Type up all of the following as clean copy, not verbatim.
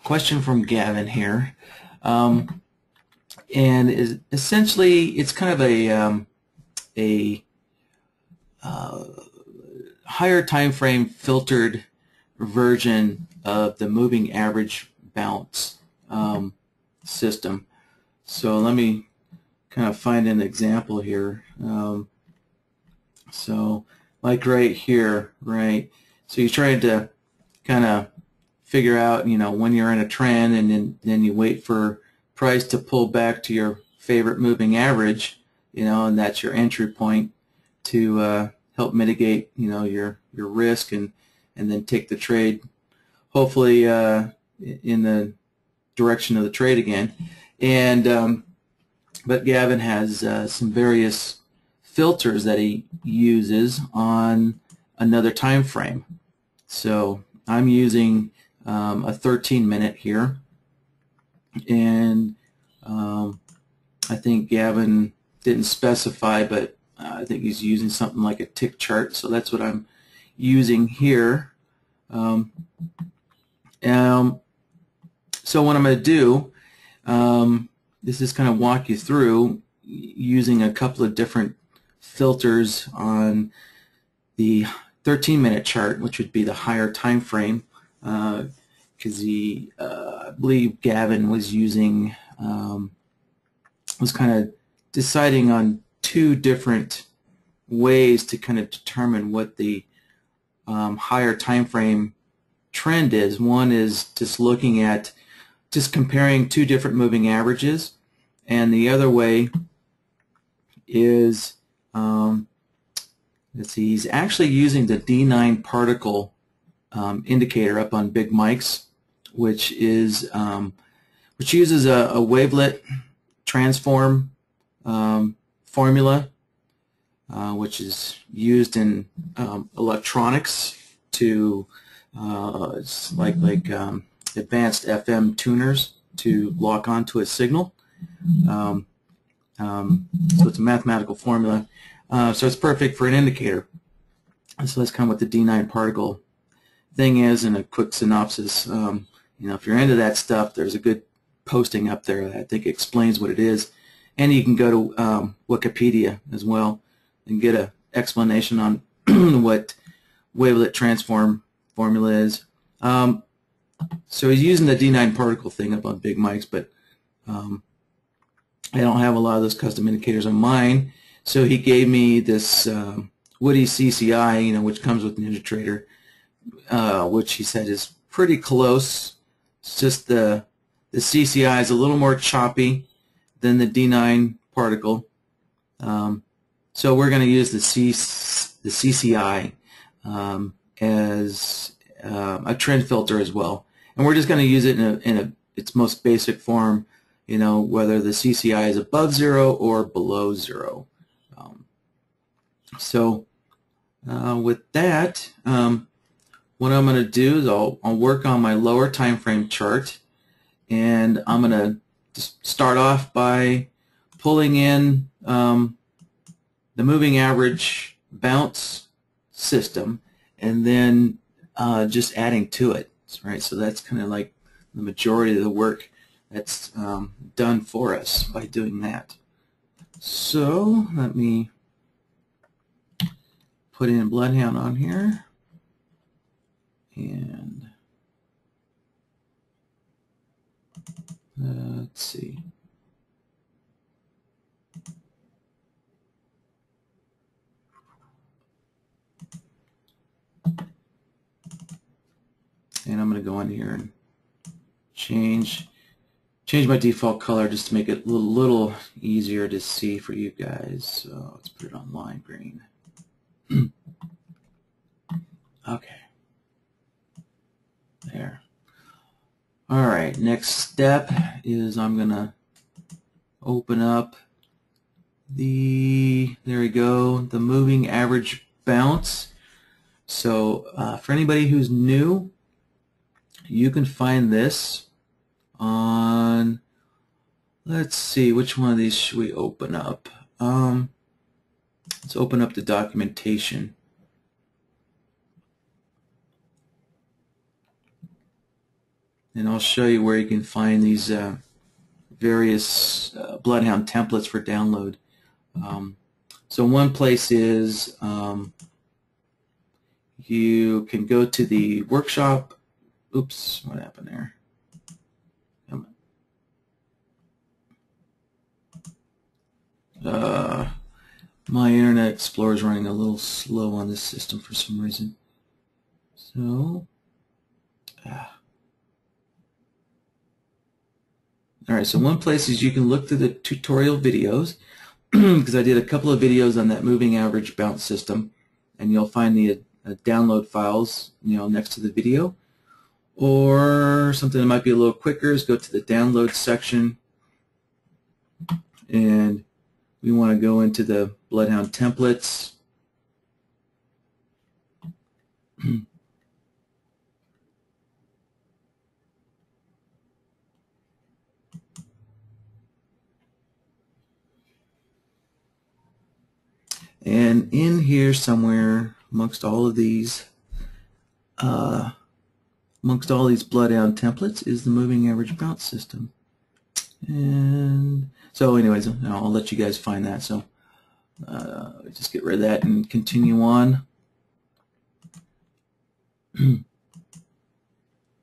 question from Gavin here, and essentially it's kind of a higher time frame filtered version of the moving average bounce system. So let me kind of find an example here. So like right here, right? So you're trying to kind of figure out, when you're in a trend, and then you wait for price to pull back to your favorite moving average, and that's your entry point to help mitigate, your risk, and then take the trade, hopefully in the direction of the trade again. And but Gavin has some various filters that he uses on another time frame. So I'm using a 13-minute here, and I think Gavin didn't specify, but I think he's using something like a tick chart, so that's what I'm using here. So what I'm going to do, this is kind of walk you through using a couple of different filters on the 13-minute chart, which would be the higher time frame, because I believe Gavin was using, was kind of deciding on two different ways to kind of determine what the higher time frame trend is. One is just looking at, just comparing two different moving averages, and the other way is, let's see, he's actually using the D9 particle indicator up on Big Mike's, which uses a wavelet transform formula, which is used in electronics to it's like advanced FM tuners to lock onto a signal. So it's a mathematical formula. So it's perfect for an indicator. So that's kind of what the D9 particle thing is, and a quick synopsis. If you're into that stuff, there's a good posting up there that I think explains what it is. And you can go to Wikipedia as well and get an explanation on what wavelet transform formula is. So he's using the D9 particle thing up on Big Mike's, but I don't have a lot of those custom indicators on mine. So he gave me this Woody CCI, which comes with NinjaTrader, which he said is pretty close. It's just the CCI is a little more choppy than the D9 particle. So we're going to use the CCI as a trend filter as well, and we're just going to use it in its most basic form. Whether the CCI is above 0 or below 0. So with that, what I'm going to do is I'll work on my lower time frame chart, and I'm going to just start off by pulling in the moving average bounce system, and then just adding to it. Right, so that's kind of like the majority of the work that's done for us by doing that. So let me put in Bloodhound on here, and let's see. And I'm going to go in here and change my default color just to make it a little easier to see for you guys. So let's put it on lime green. Okay. There. All right. Next step is I'm going to open up there we go, the moving average bounce. So for anybody who's new, you can find this on, let's see, which one of these should we open up? Let's open up the documentation. and I'll show you where you can find these various Bloodhound templates for download. So one place is you can go to the workshop. Oops, what happened there? My Internet Explorer is running a little slow on this system for some reason. So, alright, so one place is you can look through the tutorial videos, because I did a couple of videos on that moving average bounce system, and you'll find the download files, next to the video. Or something that might be a little quicker is go to the download section, and we want to go into the Bloodhound templates. And in here somewhere amongst all these Bloodhound templates is the moving average bounce system. And so anyways, I'll let you guys find that. So just get rid of that and continue on.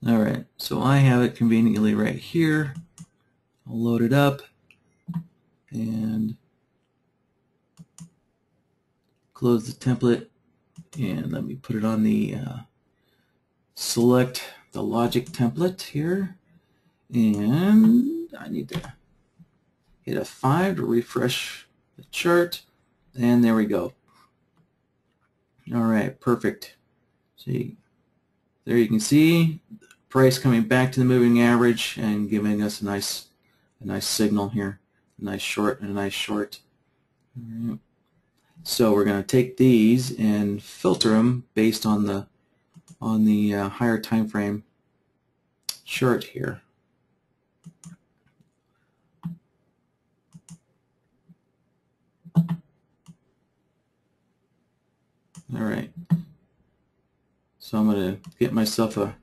Alright, so I have it conveniently right here. I'll load it up and close the template, and let me put it on the select the logic template here, and I need to hit F5 to refresh the chart, and there we go. Alright, perfect. See, there you can see the price coming back to the moving average and giving us a nice signal here, a nice short and a nice short. All right. So we're going to take these and filter them based on the higher time frame chart here. All right. So I'm going to get myself a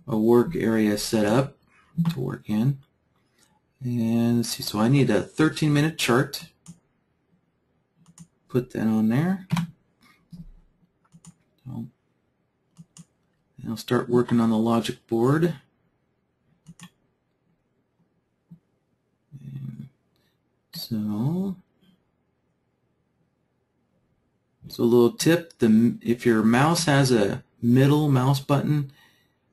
work area set up to work in. And let's see, so I need a 13-minute chart. Put that on there. So, and I'll start working on the logic board. And so a little tip, if your mouse has a middle mouse button,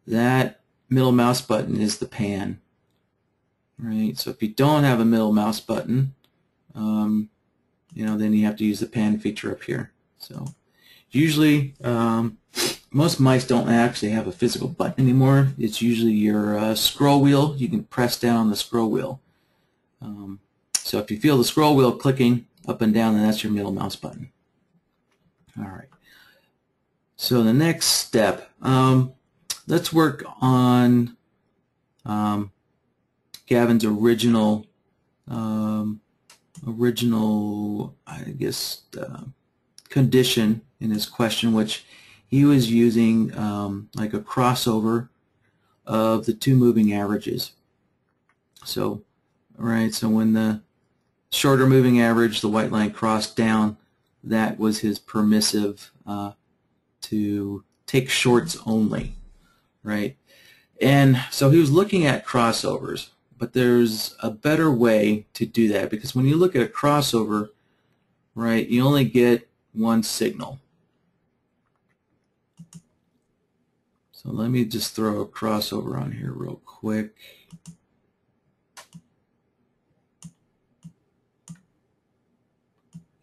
that middle mouse button is the pan. Right? So if you don't have a middle mouse button, then you have to use the pan feature up here. So usually most mice don't actually have a physical button anymore. It's usually your scroll wheel. You can press down on the scroll wheel. So if you feel the scroll wheel clicking up and down, then that's your middle mouse button. All right. So the next step, let's work on Gavin's original, I guess, condition in his question, which he was using like a crossover of the two moving averages. So, right, so when the shorter moving average, the white line crossed down, that was his permissive to take shorts only, right? And so he was looking at crossovers, but there's a better way to do that, because when you look at a crossover, right, you only get one signal. So let me just throw a crossover on here real quick.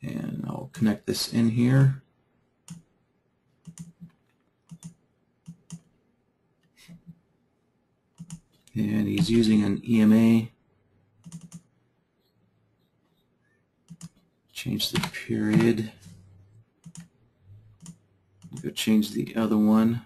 And I'll connect this in here. And he's using an EMA. Change the period. Go change the other one.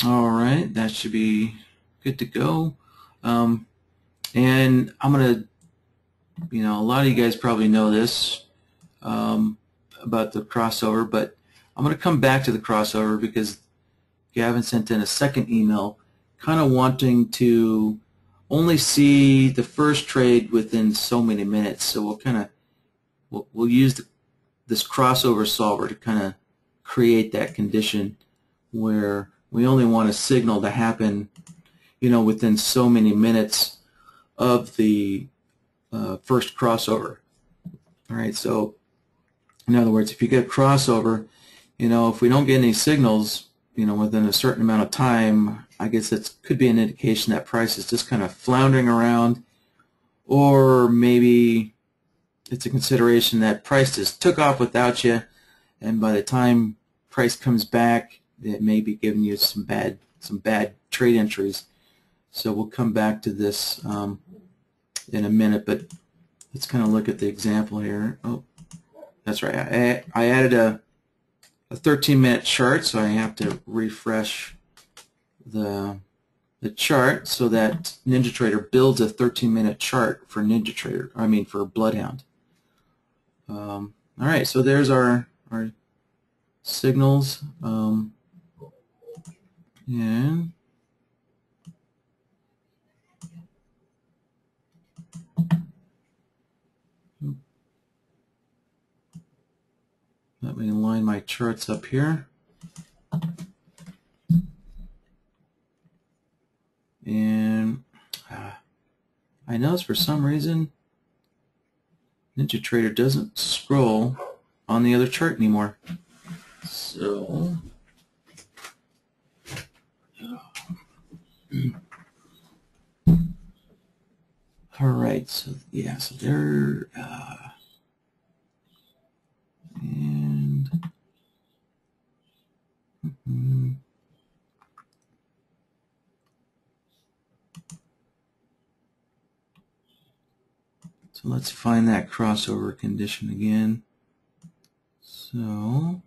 All right, that should be good to go. And I'm going to, a lot of you guys probably know this about the crossover, but I'm going to come back to the crossover because Gavin sent in a second email kind of wanting to only see the first trade within so many minutes. So we'll use this crossover solver to kind of create that condition where we only want a signal to happen, within so many minutes of the first crossover. All right, so in other words, if you get a crossover, if we don't get any signals, within a certain amount of time, I guess that could be an indication that price is just kind of floundering around, or maybe it's a consideration that price just took off without you, and by the time price comes back, it may be giving you some bad trade entries. So we'll come back to this in a minute, but let's kind of look at the example here. Oh, that's right. I added a 13-minute chart, so I have to refresh the chart so that NinjaTrader builds a 13-minute chart for NinjaTrader. I mean for Bloodhound. All right, so there's our signals, and let me line my charts up here. And I notice for some reason NinjaTrader doesn't scroll on the other chart anymore. So all right, so yeah, so there and so let's find that crossover condition again. So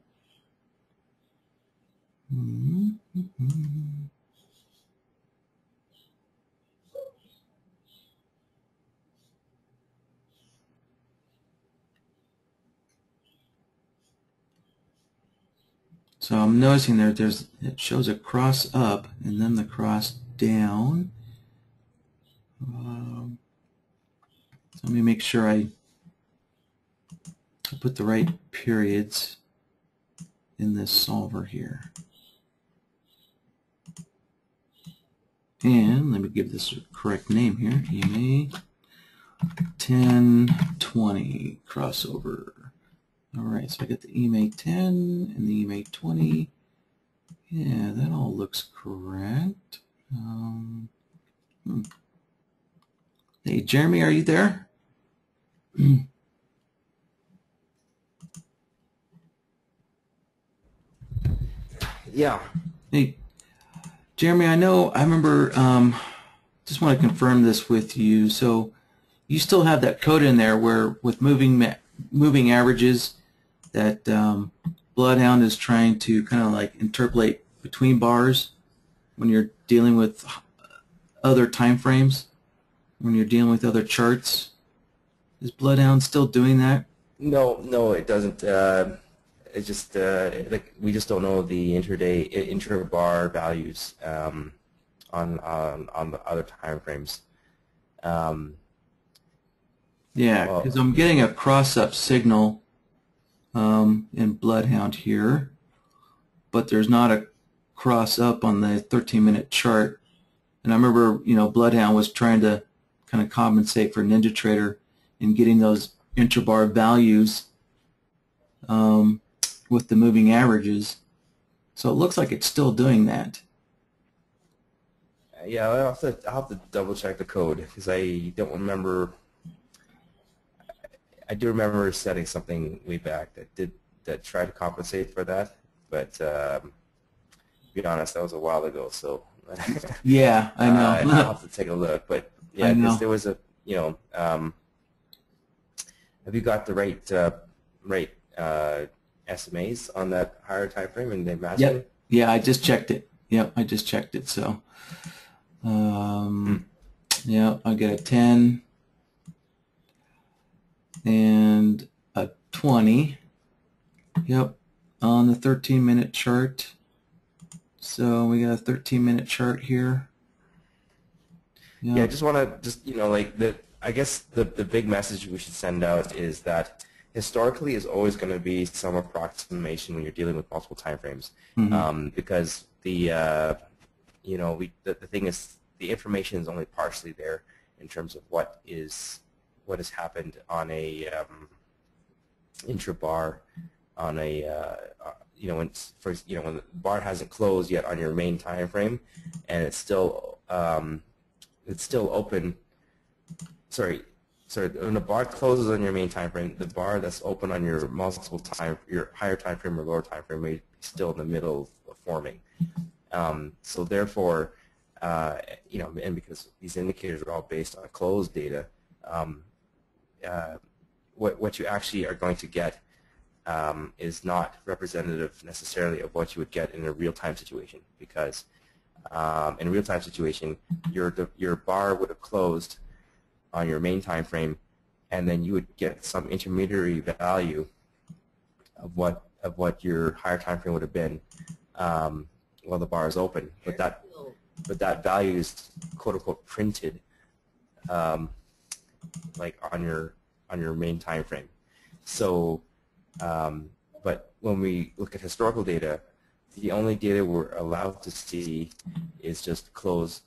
so I'm noticing it shows a cross up and then the cross down. So let me make sure I put the right periods in this solver here. And let me give this a correct name here. EMA 1020 crossover. Alright, so I got the EMA 10 and the EMA 20. Yeah, that all looks correct. Hey, Jeremy, are you there? Yeah. Hey, Jeremy, I remember, just want to confirm this with you. So you still have that code in there where with moving averages that Bloodhound is trying to kind of like interpolate between bars when you're dealing with other time frames, when you're dealing with other charts. Is Bloodhound still doing that? No, it doesn't. It's just like we just don't know the inter-bar values on the other time frames. Yeah, because I'm getting a cross-up signal in Bloodhound here, but there's not a cross-up on the 13-minute chart. And I remember, Bloodhound was trying to kind of compensate for NinjaTrader in getting those inter-bar values with the moving averages. So it looks like it's still doing that. Yeah, I'll have to double check the code because I don't remember. I do remember setting something way back that tried to compensate for that, but to be honest, that was a while ago. So yeah, I know. I'll have to take a look. But yeah, because there was a have you got the right SMAs on that higher time frame and they match it? Yeah, I just checked it. Yep, I just checked it. So, Yeah, I'll get a 10 and a 20. Yep, on the 13-minute chart. So we got a 13-minute chart here. Yep. Yeah, I just want to like I guess the big message we should send out is that historically is always going to be some approximation when you're dealing with multiple time frames, because the thing is the information is only partially there in terms of what has happened on a intra-bar on a when the bar hasn't closed yet on your main time frame and it's still open. Sorry, when the bar closes on your main time frame, the bar that's open on your your higher time frame or lower time frame may be still in the middle of forming. So therefore, and because these indicators are all based on closed data, what you actually are going to get is not representative necessarily of what you would get in a real-time situation, because in a real-time situation, your bar would have closed on your main time frame, and then you would get some intermediary value of what your higher time frame would have been while the bar is open. But that value is quote unquote printed like on your main time frame. So, but when we look at historical data, the only data we're allowed to see is just closed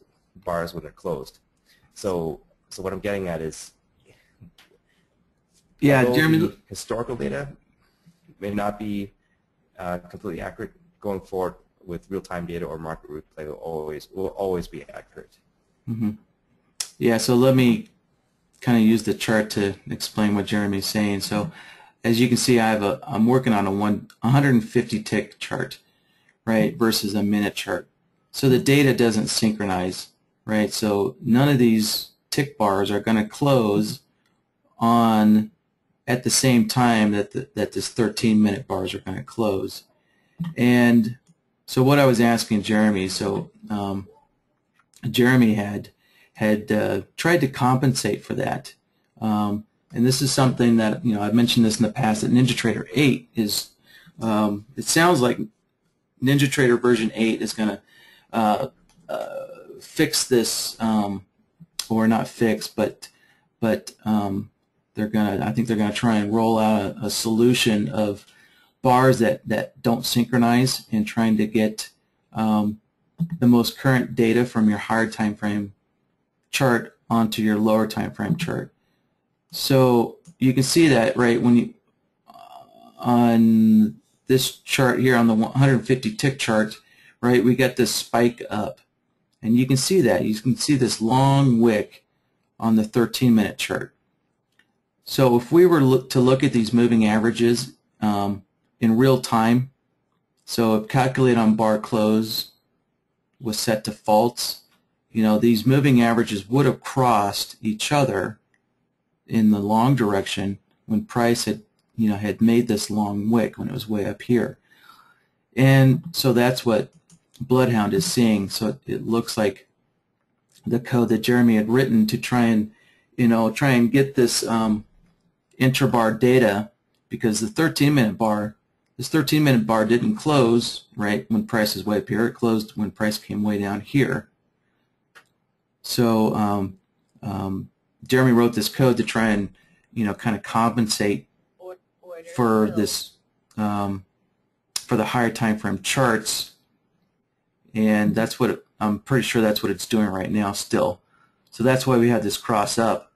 bars when they're closed. So what I'm getting at is, yeah, Jeremy, the historical data may not be completely accurate going forward. With real-time data or market replay will always be accurate. Yeah, so let me kind of use the chart to explain what Jeremy's saying. So as you can see, I'm working on a 150 tick chart, right, versus a minute chart. So the data doesn't synchronize, right? So none of these tick bars are going to close on at the same time that this 13-minute bars are going to close. And so what I was asking Jeremy, so Jeremy had tried to compensate for that, and this is something that I've mentioned this in the past, that NinjaTrader 8 is. It sounds like NinjaTrader version 8 is going to fix this, or not fix, but they're gonna. I think they're gonna try and roll out a solution of bars that don't synchronize, and trying to get the most current data from your higher time frame chart onto your lower time frame chart. So you can see that, right, when you on this chart here on the 150 tick chart, right, we got this spike up, and you can see that. You can see this long wick on the 13-minute chart. So if we were to look at these moving averages in real time, so if calculate on bar close was set to false, these moving averages would have crossed each other in the long direction when price had made this long wick when it was way up here. And so that's what Bloodhound is seeing. So it looks like the code that Jeremy had written to try and get this intra-bar data, because the 13-minute bar, this 13-minute bar didn't close right when price is way up here. It closed when price came way down here. So Jeremy wrote this code to try and kind of compensate for this for the higher time frame charts, and that's what I'm pretty sure that's what it's doing right now still. So that's why we have this cross up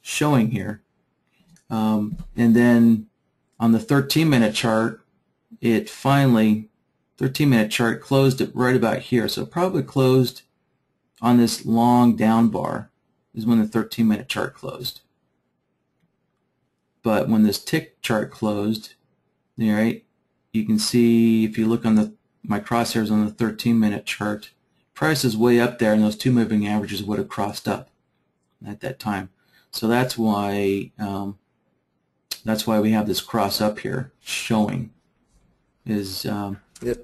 showing here, and then on the 13-minute chart, it finally 13-minute chart closed it right about here. So it probably closed on this long down bar is when the 13-minute chart closed. But when this tick chart closed, right, you can see if you look on my crosshairs on the 13-minute chart, price is way up there, and those two moving averages would have crossed up at that time. So that's why we have this cross up here showing. Is Yep.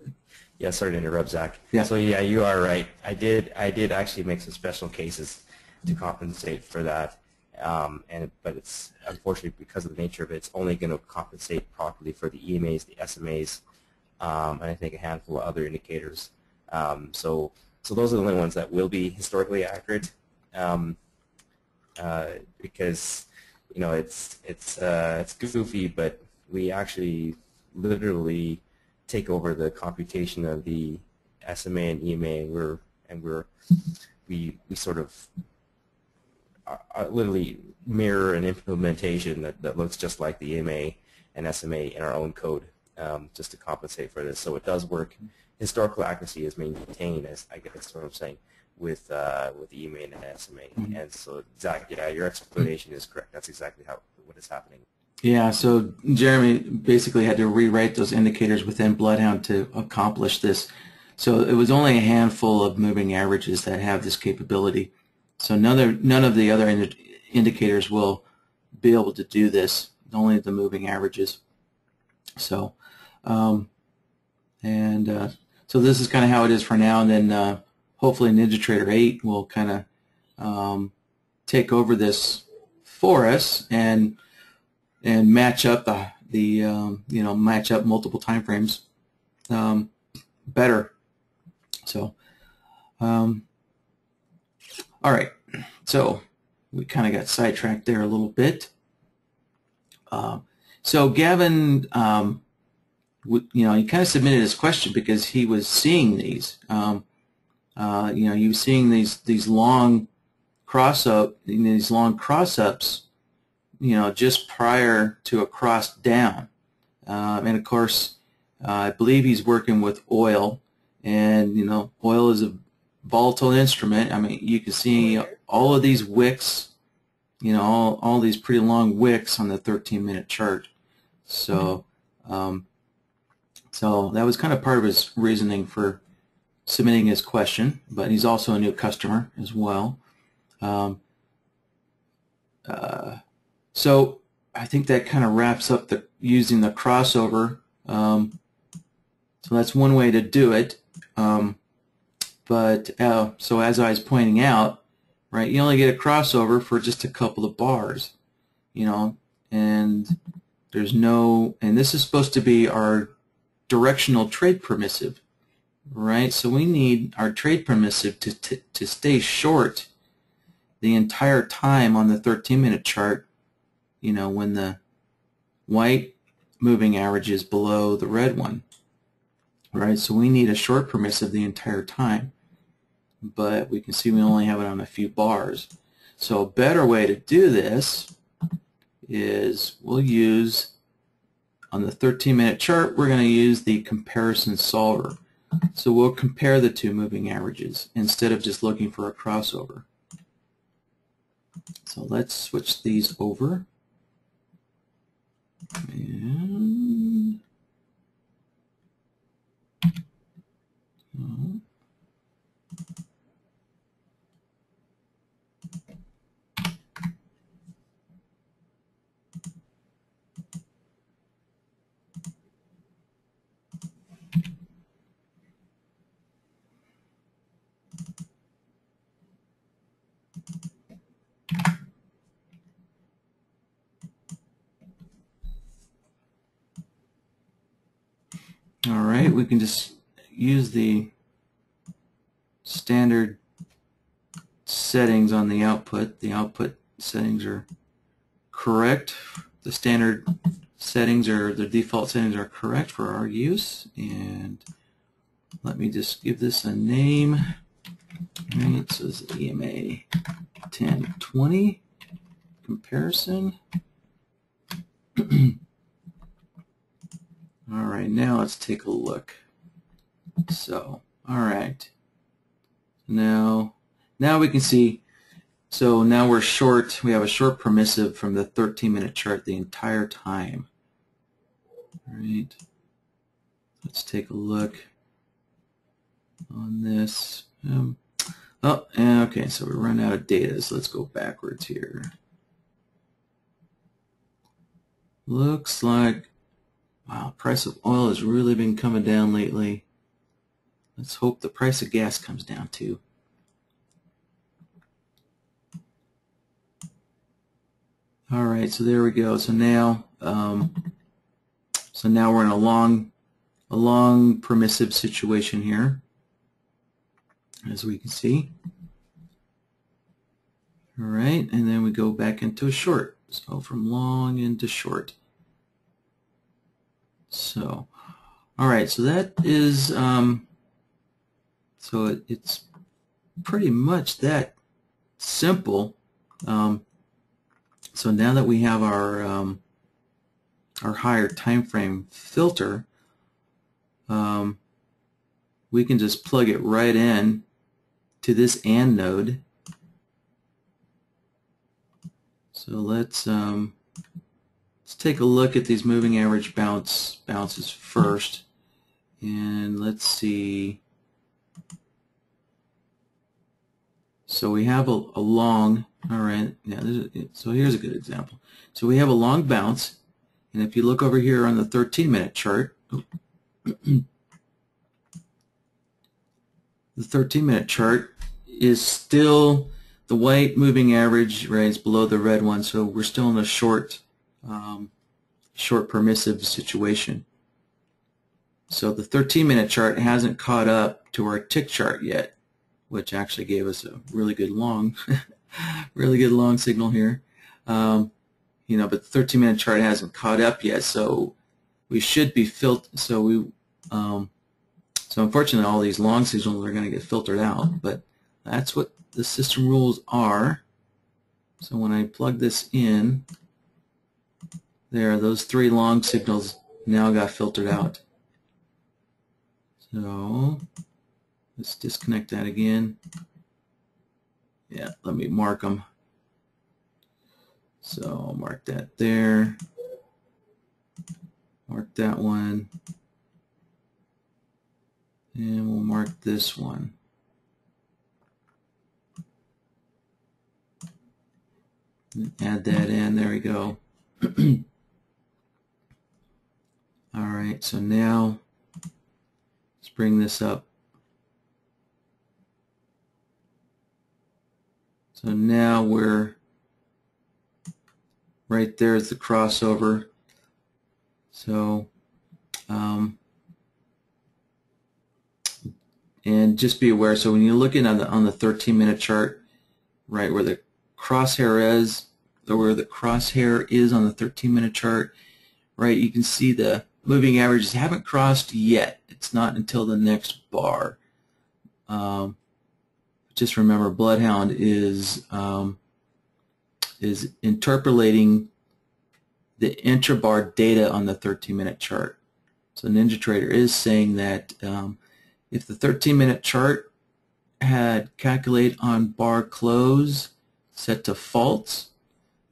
Yeah, sorry to interrupt, Zach. Yeah. So yeah, you are right. I did actually make some special cases to compensate for that, but it's unfortunately because of the nature of it, it's only going to compensate properly for the EMAs, the SMAs, and I think a handful of other indicators. So those are the only ones that will be historically accurate, because it's goofy, but we actually literally take over the computation of the SMA and EMA, and we sort of literally mirror an implementation that looks just like the EMA and SMA in our own code, just to compensate for this. So it does work. Historical accuracy is maintained, as I guess that's what I'm saying, with the EMA and the SMA. And so, Zach, yeah, your explanation is correct. That's exactly what is happening. Yeah, so Jeremy basically had to rewrite those indicators within Bloodhound to accomplish this. So it was only a handful of moving averages that have this capability. So none of the other indicators will be able to do this, only the moving averages. So, so this is kind of how it is for now, and then hopefully NinjaTrader 8 will kind of take over this for us and match up match up multiple time frames better. So, all right. So we kind of got sidetracked there a little bit. So Gavin, he kind of submitted his question because he was seeing these. He was seeing these long cross-ups, just prior to a cross down. And of course, I believe he's working with oil, and oil is a volatile instrument. I mean, you can see all of these wicks, all these pretty long wicks on the 13-minute chart. So, so that was kind of part of his reasoning for submitting his question, but he's also a new customer as well. So I think that kind of wraps up using the crossover. So that's one way to do it. So as I was pointing out, right, you only get a crossover for just a couple of bars, and there's no, and this is supposed to be our directional trade permissive, right? So we need our trade permissive to stay short the entire time on the 13-minute chart, when the white moving average is below the red one, right? So we need a short permissive the entire time, but we can see we only have it on a few bars. So a better way to do this is we'll use, on the 13-minute chart, we're going to use the comparison solver. So we'll compare the two moving averages instead of just looking for a crossover. So let's switch these over. And all right, we can just use the standard settings on the output. The output settings are correct. The standard settings, or the default settings, are correct for our use. And let me just give this a name. All right, so this is EMA 1020 comparison. All right, now let's take a look. So, all right. Now we can see, so now we're short, we have a short permissive from the 13-minute chart the entire time. All right. Let's take a look on this. Okay, so we run out of data, so let's go backwards here. Looks like, wow, price of oil has really been coming down lately. let's hope the price of gas comes down too. All right, so there we go. So now we're in a long permissive situation here, as we can see. All right, and then we go back into a short. So from long into short. So, all right, so that is, so it's pretty much that simple. So now that we have our higher time frame filter, we can just plug it right in to this AND node. So let's take a look at these moving average bounces first, and let's see. So we have a long. All right, yeah. So here's a good example. So we have a long bounce, and if you look over here on the 13-minute chart, the 13-minute chart is still the white moving average, right, is below the red one, so we're still in a short permissive situation. So the 13-minute chart hasn't caught up to our tick chart yet, which actually gave us a really good long, signal here. But the 13-minute chart hasn't caught up yet, so we should be filtered. So unfortunately, all these long signals are going to get filtered out, but that's what the system rules are. So when I plug this in, those 3 long signals now got filtered out. So let's disconnect that again. Yeah, let me mark them. So I'll mark that there. Mark that one. And we'll mark this one. Add that in. There we go. All right, so now let's bring this up. So now we're right there is the crossover. So and just be aware, so when you're looking on the 13-minute chart, right where the crosshair is, or where the crosshair is on the 13-minute chart, right, you can see the moving averages haven't crossed yet. It's not until the next bar. Just remember, Bloodhound is interpolating the intrabar data on the 13-minute chart. So NinjaTrader is saying that if the 13-minute chart had calculate on bar close set to false,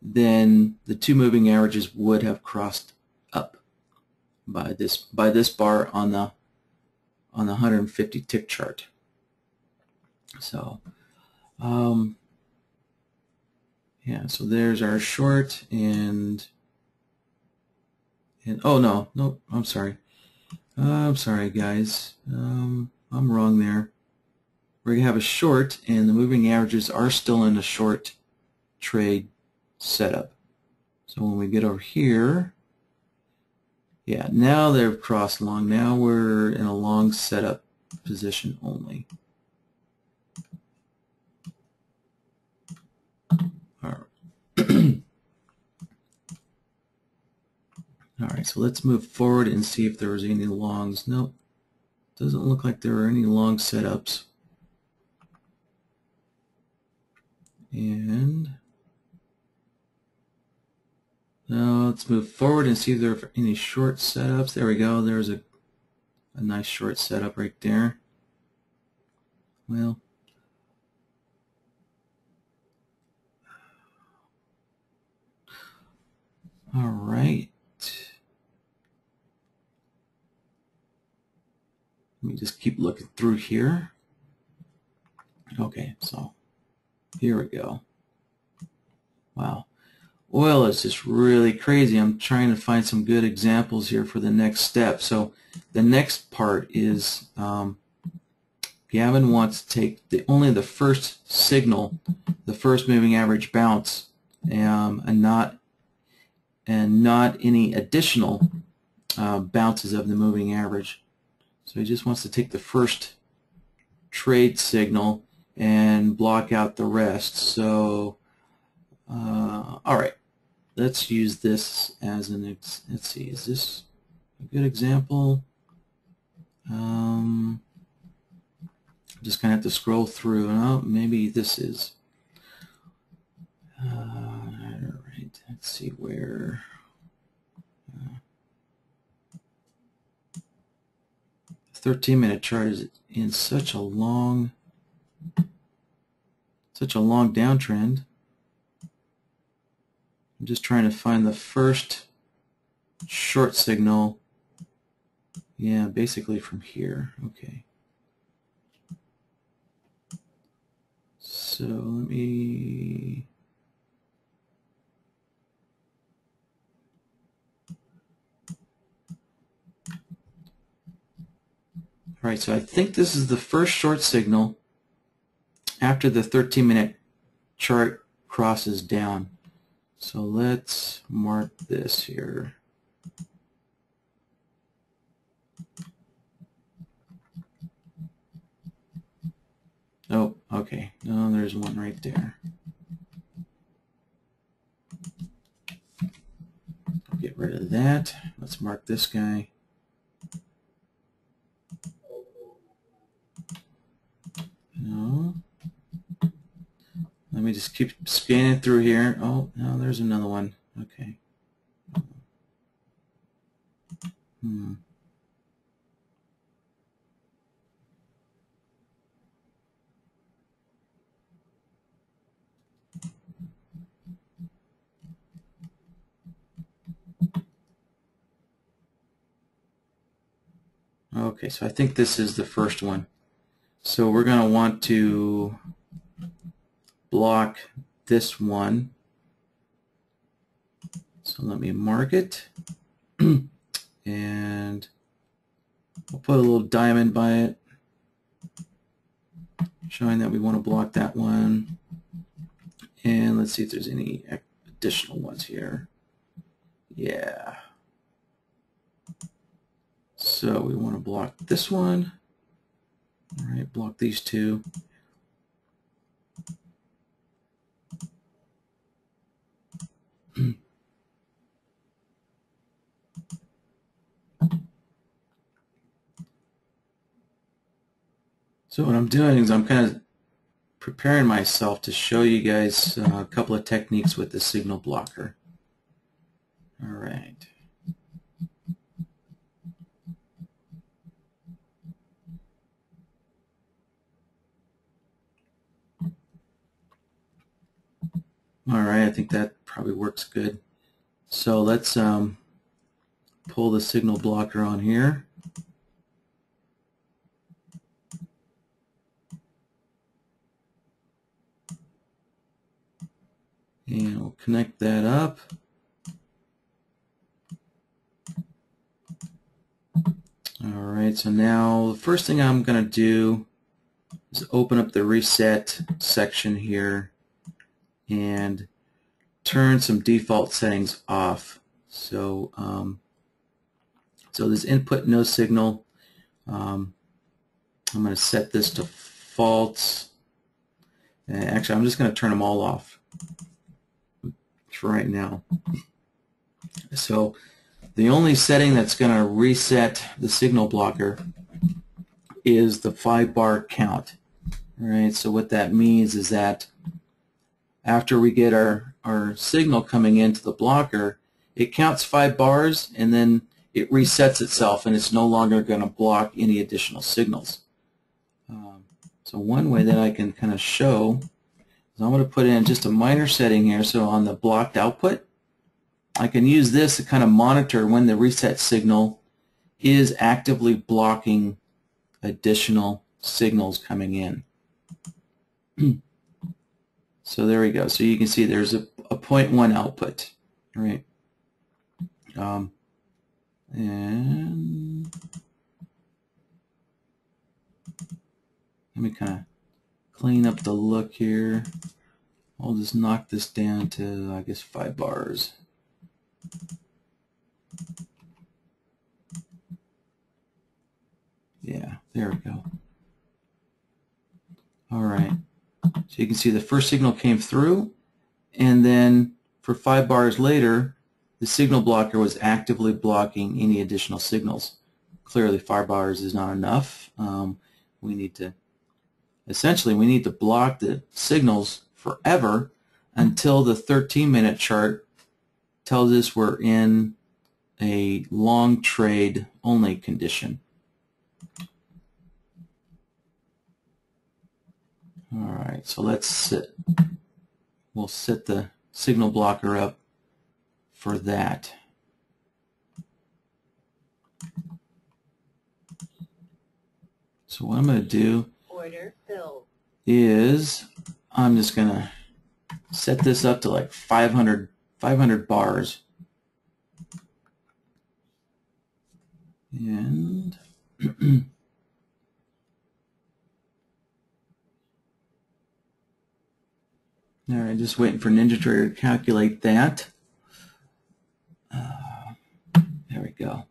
then the 2 moving averages would have crossed up by this bar on the 150 tick chart. So yeah, so there's our short, and oh no, I'm sorry guys, I'm wrong there. We're gonna have a short, and the moving averages are still in a short trade setup. So when we get over here, yeah, now they've crossed long. Now we're in a long setup position only. All right, so let's move forward and see if there was any longs. Nope, doesn't look like there are any long setups. And now let's move forward and see if there are any short setups. There we go. There's a nice short setup right there. Well, all right. Let me just keep looking through here. Okay, so here we go. Wow. Oil is just really crazy. I'm trying to find some good examples here for the next step. So the next part is Gavin wants to take only the first signal, the first moving average bounce, and not any additional bounces of the moving average. So he just wants to take the first trade signal and block out the rest. So all right, let's use this as an let's see, is this a good example? Just kind of have to scroll through. Oh, maybe this is. All right, let's see where. The 13-minute chart is in such a long downtrend. I'm just trying to find the first short signal. Yeah, basically from here. Okay. So let me. All right, so I think this is the first short signal after the 13-minute chart crosses down. So let's mark this here. Oh, okay. No, there's one right there. I'll get rid of that. Let's mark this guy. No. Let me just keep scanning through here. Oh, no, there's another one. Okay. Okay, so I think this is the first one. So we're going to want to block this one. So let me mark it. And I'll put a little diamond by it, showing that we want to block that one. And let's see if there's any additional ones here. Yeah. So we want to block this one. All right, block these two. So what I'm doing is I'm kind of preparing myself to show you guys a couple of techniques with the signal blocker. All right. All right, I think that probably works good. So let's pull the signal blocker on here. And we'll connect that up. All right, so now the first thing I'm going to do is open up the reset section here and turn some default settings off. So so this input no signal, I'm going to set this to false. And actually, I'm just going to turn them all off for right now. So the only setting that's going to reset the signal blocker is the 5-bar count. All right, so what that means is that after we get our signal coming into the blocker, it counts 5 bars and then it resets itself and it's no longer going to block any additional signals. So one way that I can kind of show is I'm going to put in just a minor setting here. So on the blocked output, I can use this to kind of monitor when the reset signal is actively blocking additional signals coming in. So there we go. So you can see there's a 0.1 output, right? And let me kind of clean up the look here. I'll just knock this down to, I guess, 5 bars. Yeah, there we go. All right. So you can see the first signal came through, and then for 5 bars later, the signal blocker was actively blocking any additional signals. Clearly, 5 bars is not enough. We need to block the signals forever until the 13-minute chart tells us we're in a long trade only condition. All right, so we'll set the signal blocker up for that. So what I'm going to do is I'm just going to set this up to like 500 bars. And all right, just waiting for NinjaTrader to calculate that. There we go.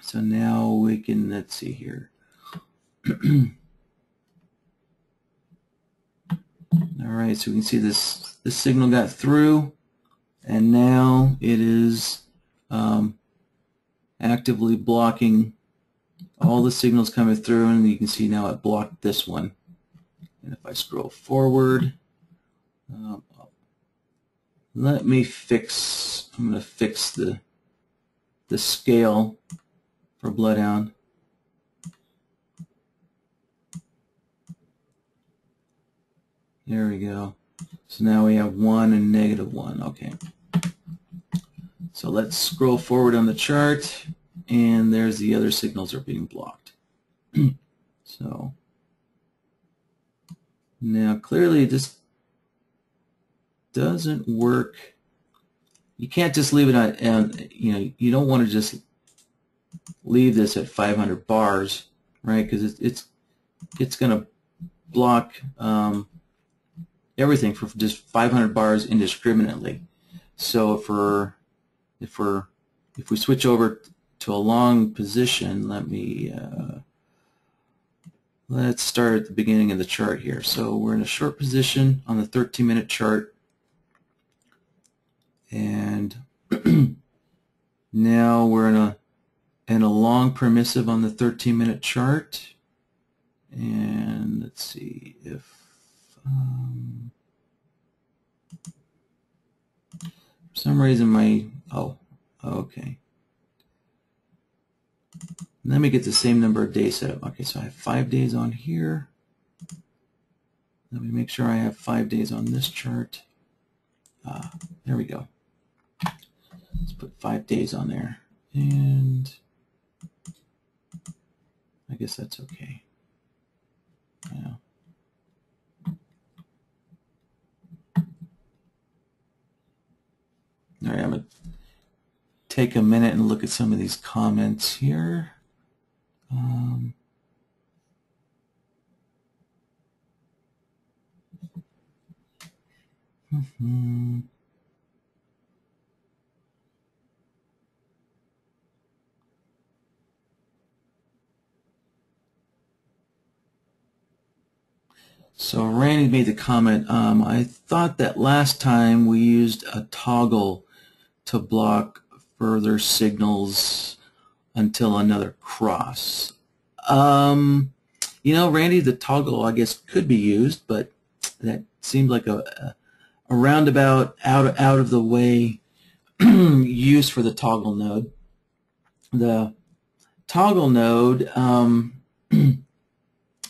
So now we can, let's see here. All right, so we can see this signal got through, and now it is actively blocking all the signals coming through, and you can see now it blocked this one. And if I scroll forward, I'm going to fix the scale for Bloodhound. There we go. So now we have 1 and -1. Okay. So let's scroll forward on the chart, and there's the other signals are being blocked. So now clearly this doesn't work. You can't just leave it on, you don't want to just leave this at 500 bars, right? Because it's going to block everything for just 500 bars indiscriminately. So if we switch over to a long position, let's start at the beginning of the chart here. So we're in a short position on the 13-minute chart, and now we're in a long permissive on the 13-minute chart. And let's see if for some reason okay. Let me get the same number of days set up. Okay, so I have 5 days on here. Let me make sure I have 5 days on this chart. There we go. Let's put 5 days on there, and I guess that's okay. Yeah. All right, I'm going to take a minute and look at some of these comments here. So Randy made the comment, I thought that last time we used a toggle to block further signals until another cross. Randy, the toggle I guess could be used, but that seemed like a roundabout, out of the way use for the toggle node. The toggle node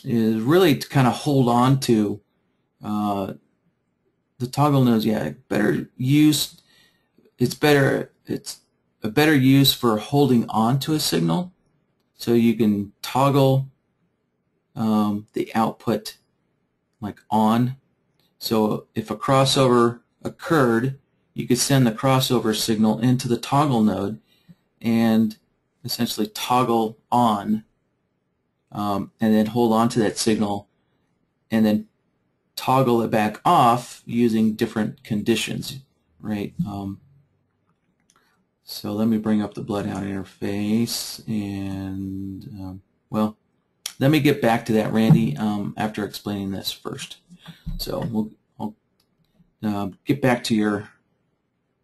is really to kind of hold on to the toggle nodes. Yeah, better use. It's a better use for holding on to a signal, so you can toggle the output like on. So if a crossover occurred, you could send the crossover signal into the toggle node and essentially toggle on and then hold on to that signal and then toggle it back off using different conditions, right? So let me bring up the Bloodhound interface, and well, let me get back to that, Randy, after explaining this first. So I'll get back to your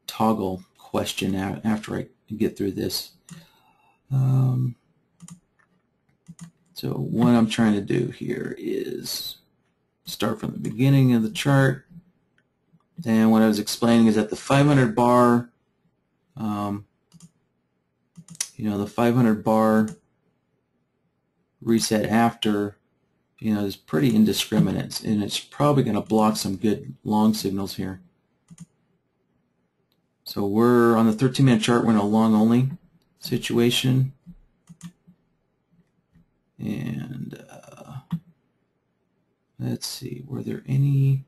toggle question after I get through this. So what I'm trying to do here is start from the beginning of the chart. And what I was explaining is that the 500 bar, the 500 bar reset after, is pretty indiscriminate, and it's probably going to block some good long signals here. So we're on the 13-minute chart, we're in a long only situation. And let's see, were there any?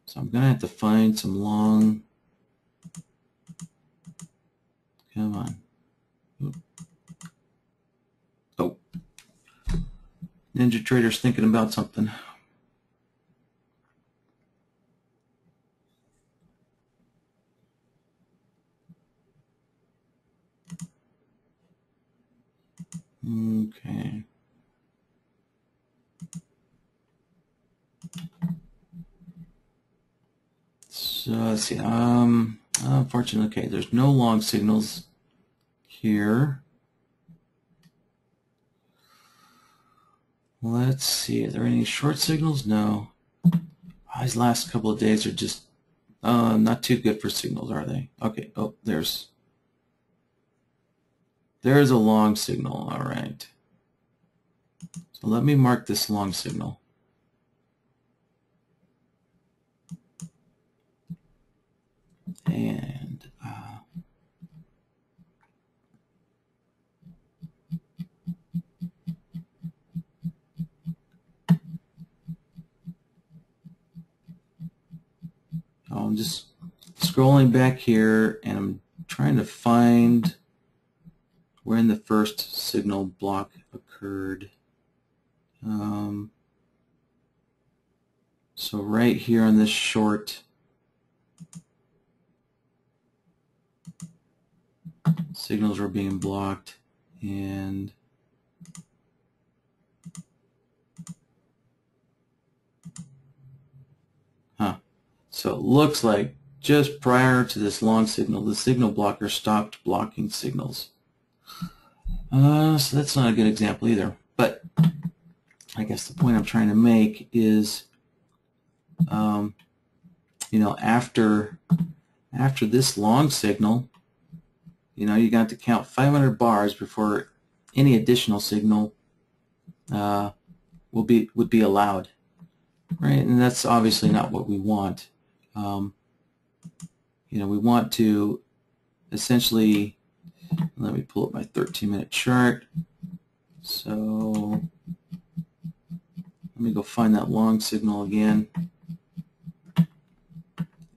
So I'm going to have to find some long. Come on. Oh. NinjaTrader's thinking about something. Okay. So let's see. Unfortunately, okay, there's no long signals here. Let's see. Are there any short signals? No. These last couple of days are just not too good for signals, are they? Okay. Oh, there's a long signal. All right. So let me mark this long signal. And I'm just scrolling back here, and I'm trying to find when the first signal block occurred. So right here on this short, signals were being blocked, and so it looks like just prior to this long signal, the signal blocker stopped blocking signals. So that's not a good example either. But I guess the point I'm trying to make is, after this long signal, you got to count 500 bars before any additional signal would be allowed, right? And that's obviously not what we want. We want to essentially, let me pull up my 13-minute chart. So let me go find that long signal again.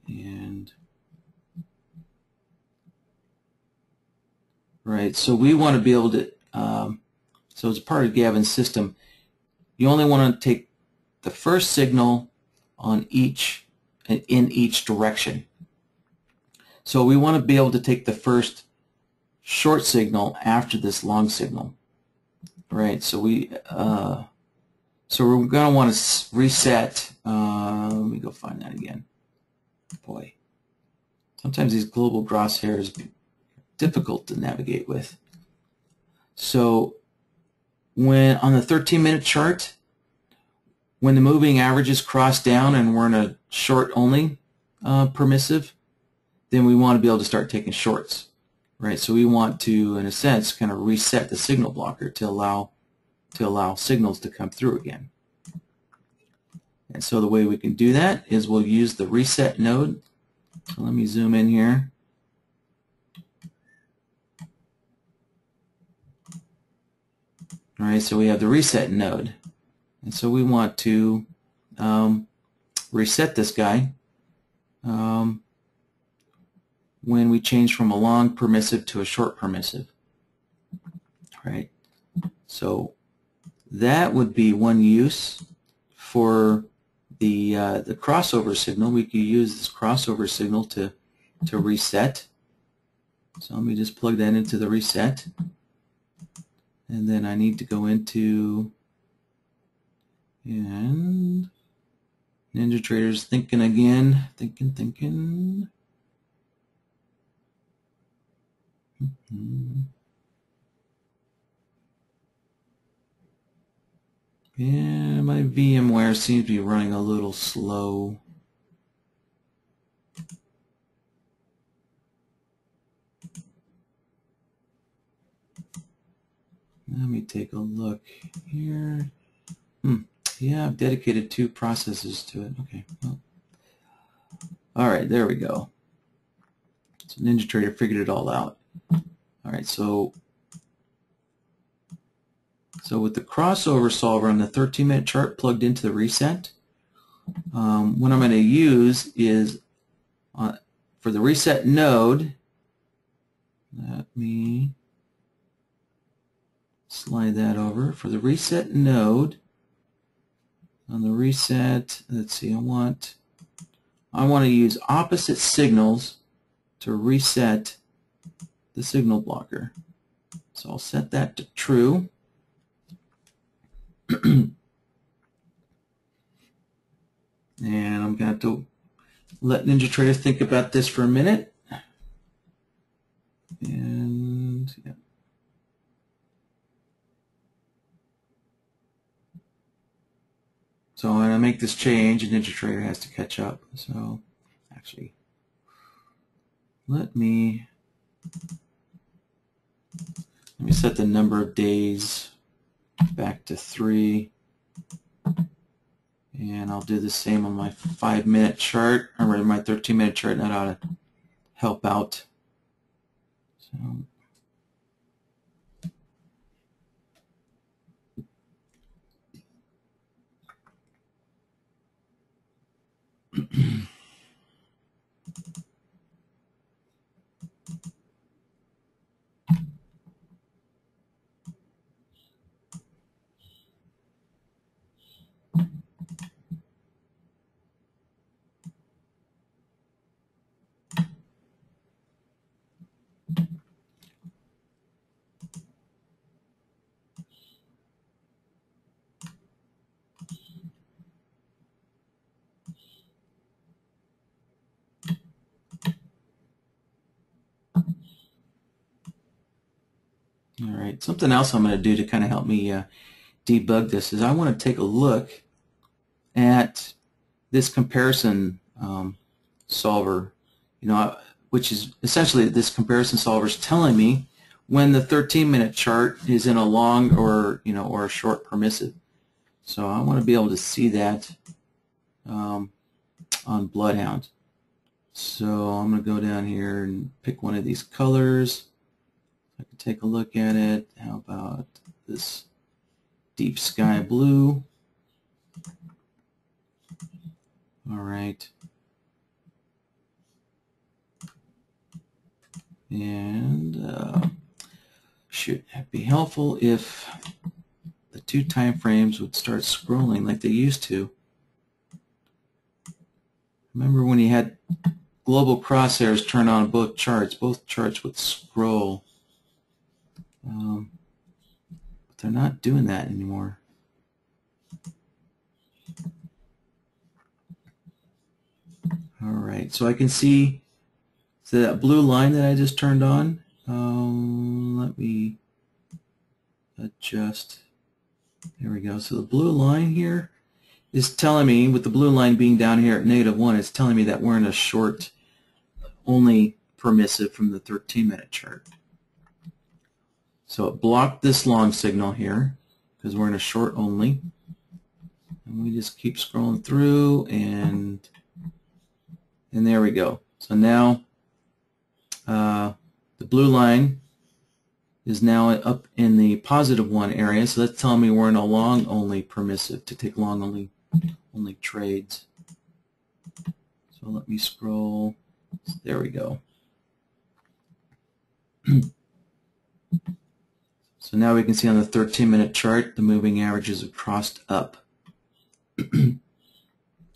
And right, so we want to be able to, so as part of Gavin's system, you only want to take the first signal in each direction. So we want to be able to take the first short signal after this long signal, right? So we're going to want to reset. Let me go find that again. Boy, sometimes these global crosshairs are difficult to navigate with. So when on the 13-minute chart, when the moving averages cross down and we're in a short only permissive, then we want to be able to start taking shorts, right? So we want to, in a sense, kind of reset the signal blocker to allow signals to come through again. And so the way we can do that is we'll use the reset node. So let me zoom in here. All right, so we have the reset node. And so we want to reset this guy when we change from a long permissive to a short permissive. Right. So that would be one use for the crossover signal. We could use this crossover signal to reset. So let me just plug that into the reset. And then I need to go into, and NinjaTrader's thinking again, thinking. Yeah, my VMware seems to be running a little slow. Let me take a look here. Yeah, I've dedicated 2 processes to it. Okay. Well, all right, there we go. So NinjaTrader figured it all out. All right, so with the crossover solver on the 13-minute chart plugged into the reset, what I'm going to use is for the reset node, let me slide that over. For the reset node, on the reset, let's see, I want to use opposite signals to reset the signal blocker. So I'll set that to true. And I'm going to let NinjaTrader think about this for a minute. And yeah. So when I make this change, NinjaTrader has to catch up. So actually, let me set the number of days back to 3. And I'll do the same on my 5-minute chart, or my 13-minute chart. That ought to help out. So all right, something else I'm going to do to kind of help me debug this is I want to take a look at this comparison solver, which is essentially this comparison solver is telling me when the 13-minute chart is in a long or a short permissive. So I want to be able to see that on Bloodhound. So I'm going to go down here and pick one of these colors. I can take a look at it. How about this deep sky blue? All right. And should be helpful if the 2 time frames would start scrolling like they used to. Remember when you had global crosshairs turn on both charts would scroll. But they're not doing that anymore. All right, so I can see that blue line that I just turned on. Let me adjust. There we go. So the blue line here is telling me, with the blue line being down here at -1, it's telling me that we're in a short only permissive from the 13-minute chart. So it blocked this long signal here because we're in a short only. And we just keep scrolling through, and there we go. So now the blue line is now up in the +1 area, so that's telling me we're in a long only permissive to take long only trades. So let me scroll. There we go. So So now we can see on the 13-minute chart the moving averages have crossed up.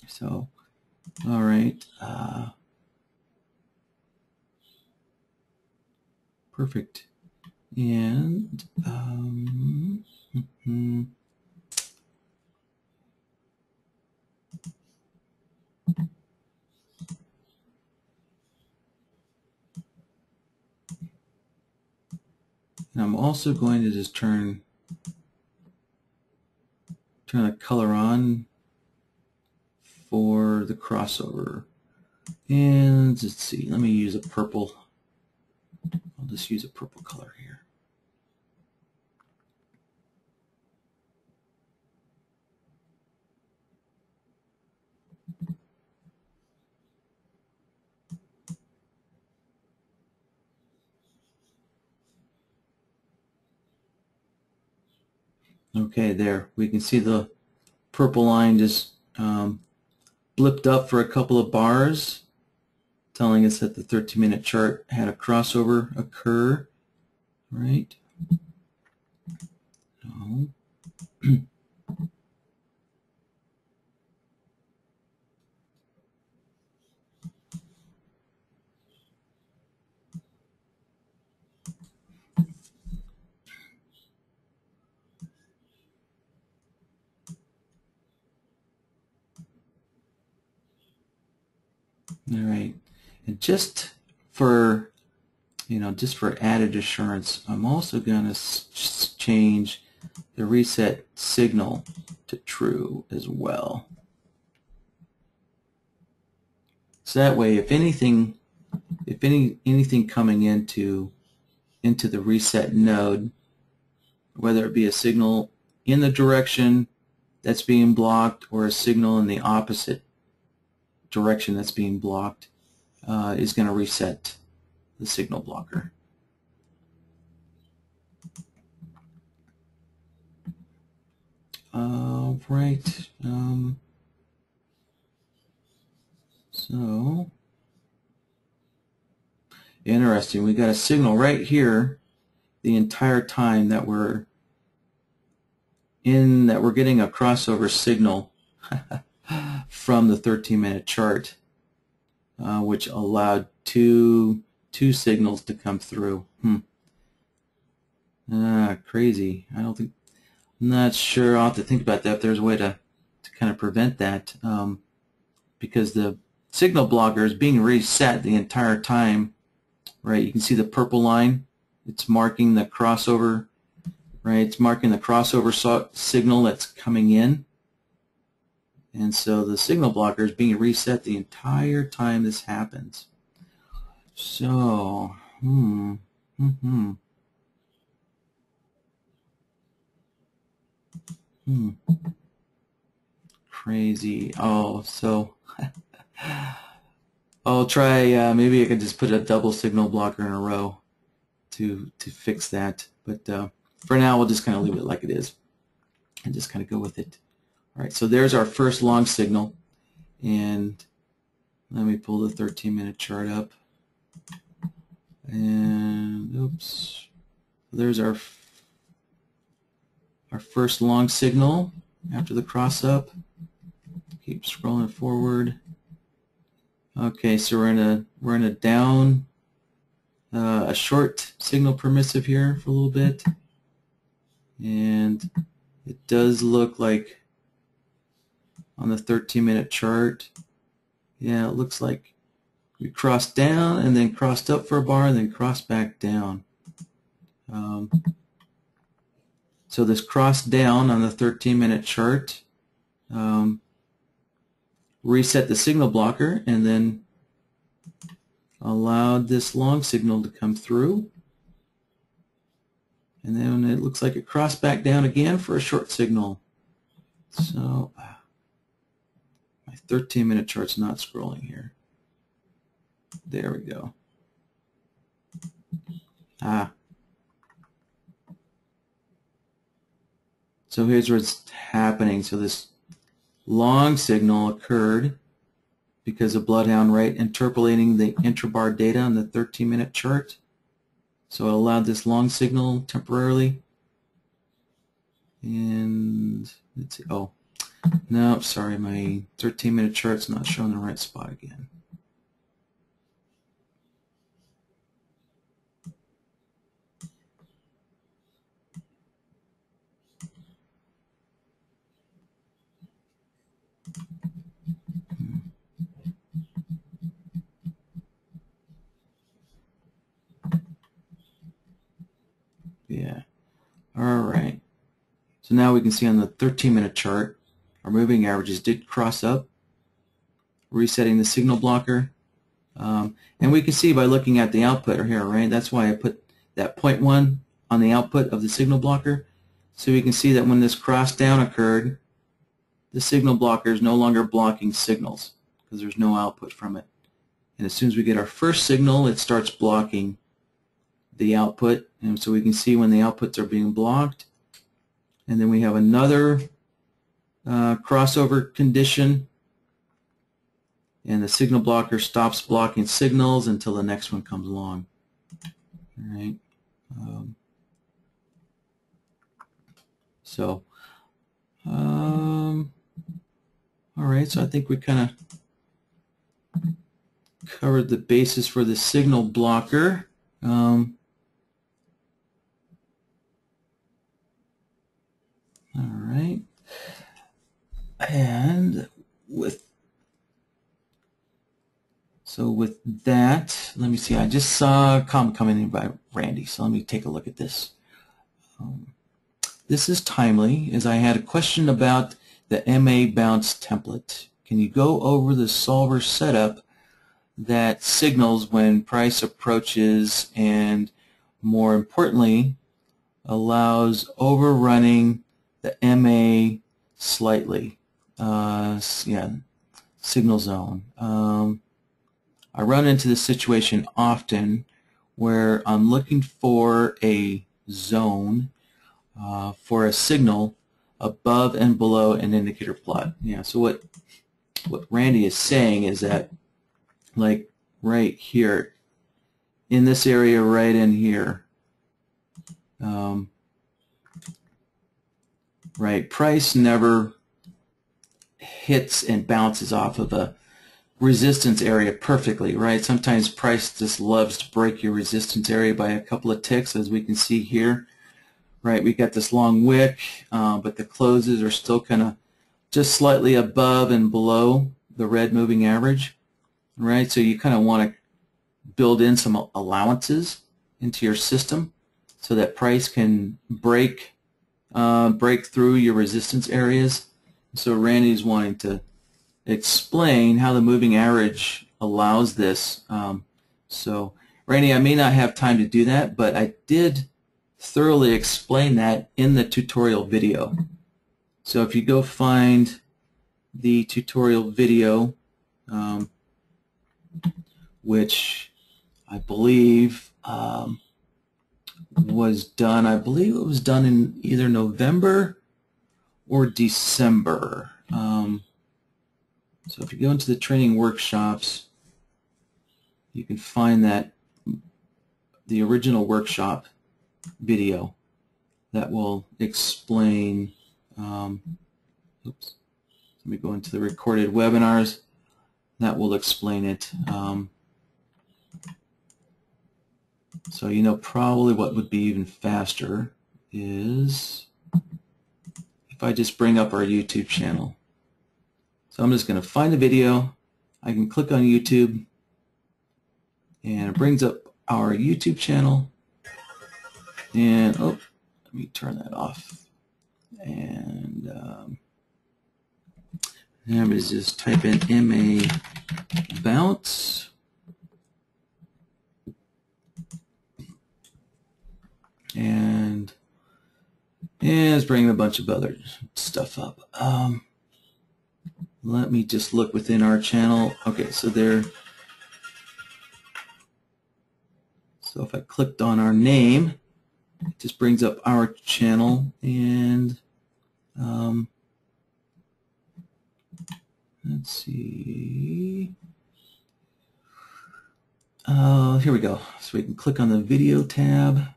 So, all right. Perfect. And and I'm also going to just turn the color on for the crossover. And let's see, let me use a purple. I'll just use a purple color here. Okay, there. We can see the purple line just blipped up for a couple of bars, telling us that the 13-minute chart had a crossover occur, right? No. All right, and just for added assurance, I'm also going to change the reset signal to true as well. So that way, if anything coming into the reset node, whether it be a signal in the direction that's being blocked or a signal in the opposite direction that's being blocked, is going to reset the signal blocker. Right. So interesting. We got a signal right here the entire time that we're getting a crossover signal from the 13-minute chart, which allowed two signals to come through. Crazy. I'm not sure. I'll have to think about that if there's a way to kind of prevent that, because the signal blocker is being reset the entire time. Right, you can see the purple line. It's marking the crossover. Right, it's marking the crossover signal that's coming in. And so the signal blocker is being reset the entire time this happens. So, crazy. Oh, so I'll try. Maybe I can just put a double signal blocker in a row to fix that. But for now, we'll just kind of leave it like it is and just kind of go with it. All right. So there's our first long signal, and let me pull the 13-minute chart up. And oops, there's our first long signal after the cross up. Keep scrolling forward. Okay, so we're in a down, a short signal permissive here for a little bit, and it does look like on the 13-minute chart, yeah, it looks like we crossed down and then crossed up for a bar and then crossed back down. So this cross down on the 13-minute chart reset the signal blocker and then allowed this long signal to come through. And then it looks like it crossed back down again for a short signal. So my 13-minute chart's not scrolling here. There we go. So here's what's happening. So this long signal occurred because of Bloodhound interpolating the intrabar data on the 13-minute chart. So it allowed this long signal temporarily And let's see. Oh, no, sorry, my 13-minute chart's not showing the right spot again. Yeah. All right. So now we can see on the 13-minute chart, our moving averages did cross up, resetting the signal blocker. And we can see by looking at the output here, right? That's why I put that 0.1 on the output of the signal blocker. So we can see that when this cross down occurred, the signal blocker is no longer blocking signals because there's no output from it. And as soon as we get our first signal, it starts blocking the output. And so we can see when the outputs are being blocked. And then we have another crossover condition, and the signal blocker stops blocking signals until the next one comes along. All right. All right, so I think we kind of covered the basis for the signal blocker. All right. And with that, let me see. I just saw a comment coming in by Randy, so let me take a look at this. This is timely, as I had a question about the MA bounce template. Can you go over the solver setup that signals when price approaches and, more importantly, allows overrunning the MA slightly? Yeah, signal zone. I run into this situation often where I'm looking for a zone for a signal above and below an indicator plot. Yeah, so what Randy is saying is that, like right here, in this area right in here, right, price never hits and bounces off of a resistance area perfectly, right? Sometimes price just loves to break your resistance area by a couple of ticks, as we can see here. Right, we got this long wick, but the closes are still kind of just slightly above and below the red moving average. Right, so you kind of want to build in some allowances into your system so that price can break through your resistance areas. So Randy's wanting to explain how the moving average allows this. So Randy, I may not have time to do that, but I did thoroughly explain that in the tutorial video. So if you go find the tutorial video, which I believe was done, I believe it was done in either November or December. So if you go into the training workshops, you can find that the original workshop video that will explain, oops, let me go into the recorded webinars, that will explain it. So you know probably what would be even faster is if I just bring up our YouTube channel. So I'm just going to find the video, I can click on YouTube, and it brings up our YouTube channel. And, oh, let me turn that off. And I'm going to just type in MA bounce. And it's bringing a bunch of other stuff up. Let me just look within our channel. Okay, so there. So if I clicked on our name, it just brings up our channel, and let's see. Here we go. So we can click on the video tab,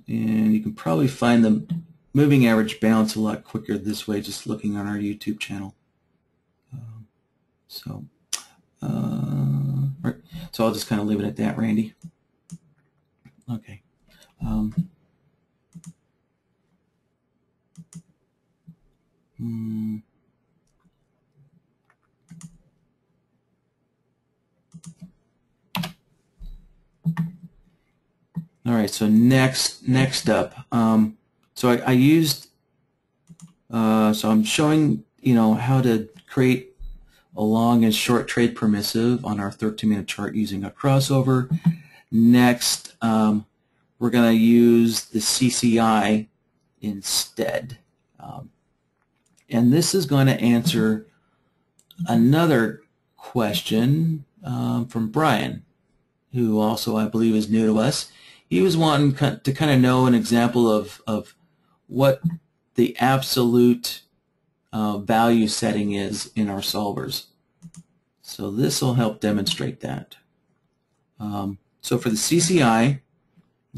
and you can can probably find the moving average balance a lot quicker this way, just looking on our YouTube channel. Right. So I'll just kind of leave it at that, Randy. Okay. All right, so next up, so I used, so I'm showing, how to create a long and short trade permissive on our 13-minute chart using a crossover. Next, we're going to use the CCI instead. And this is going to answer another question from Brian, who also I believe is new to us. He was wanting to kind of know an example of what the absolute value setting is in our solvers. So this will help demonstrate that. So for the CCI,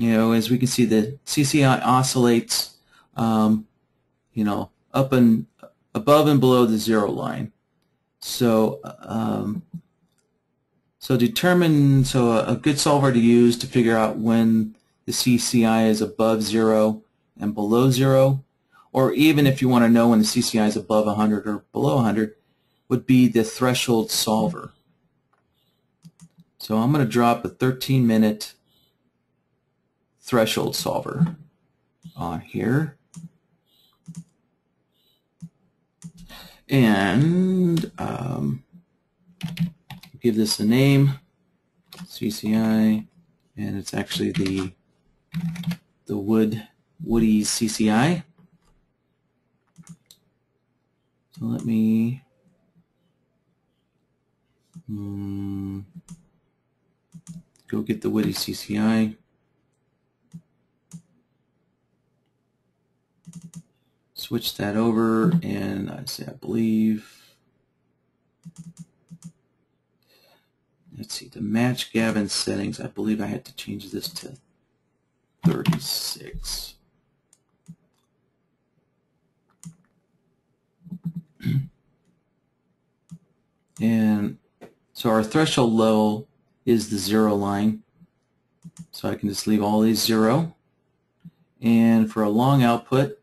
as we can see, the CCI oscillates, up and above and below the zero line. So a good solver to use to figure out when the CCI is above 0 and below 0, or even if you want to know when the CCI is above 100 or below 100, would be the threshold solver. So I'm going to drop a 13-minute threshold solver on here. And give this a name, CCI, and it's actually the Woody's CCI. So let me go get the Woody's CCI. Switch that over, and I believe, let's see, to match Gavin's settings, I believe I had to change this to 36. And so our threshold level is the 0 line. So I can just leave all these 0. And for a long output,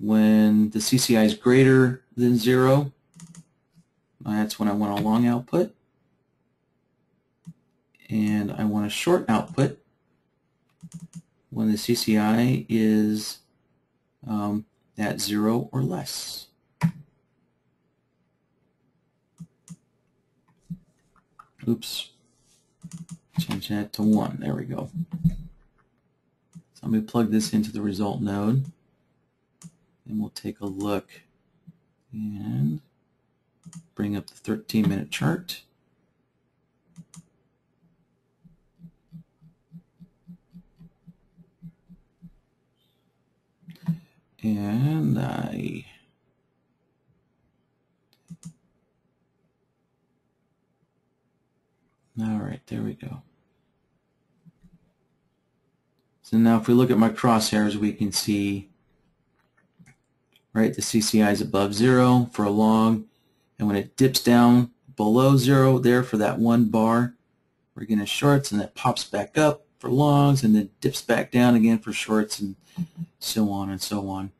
when the CCI is greater than 0, that's when I want a long output. And I want a short output when the CCI is at 0 or less. Oops. Change that to 1. There we go. So let me plug this into the result node. And we'll take a look and bring up the 13-minute chart. And all right, there we go. So now if we look at my crosshairs, we can see, right, the CCI is above 0 for a long, and when it dips down below 0 there for that 1 bar, we're getting shorts, and that pops back up for longs, and then dips back down again for shorts, and so on and so on,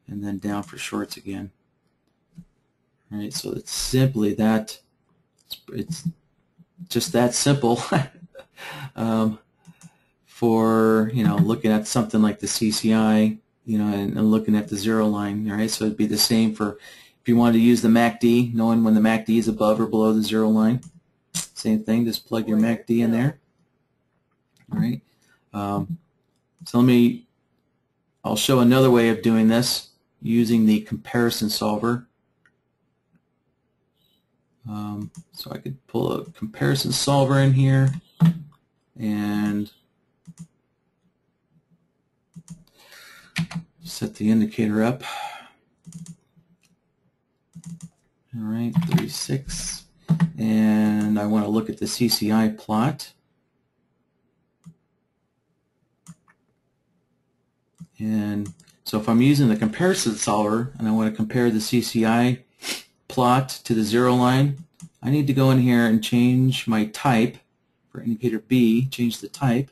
and then down for shorts again. All right, so it's simply that, it's just that simple. For looking at something like the CCI, and looking at the 0 line. All right, so it'd be the same for if you wanted to use the MACD, knowing when the MACD is above or below the 0 line. Same thing, just plug your MACD in there. All right. So I'll show another way of doing this using the comparison solver. So I could pull a comparison solver in here and set the indicator up. All right, 36. And I want to look at the CCI plot. And so if I'm using the comparison solver and I want to compare the CCI plot to the zero line, I need to go in here and change my type for indicator B, change the type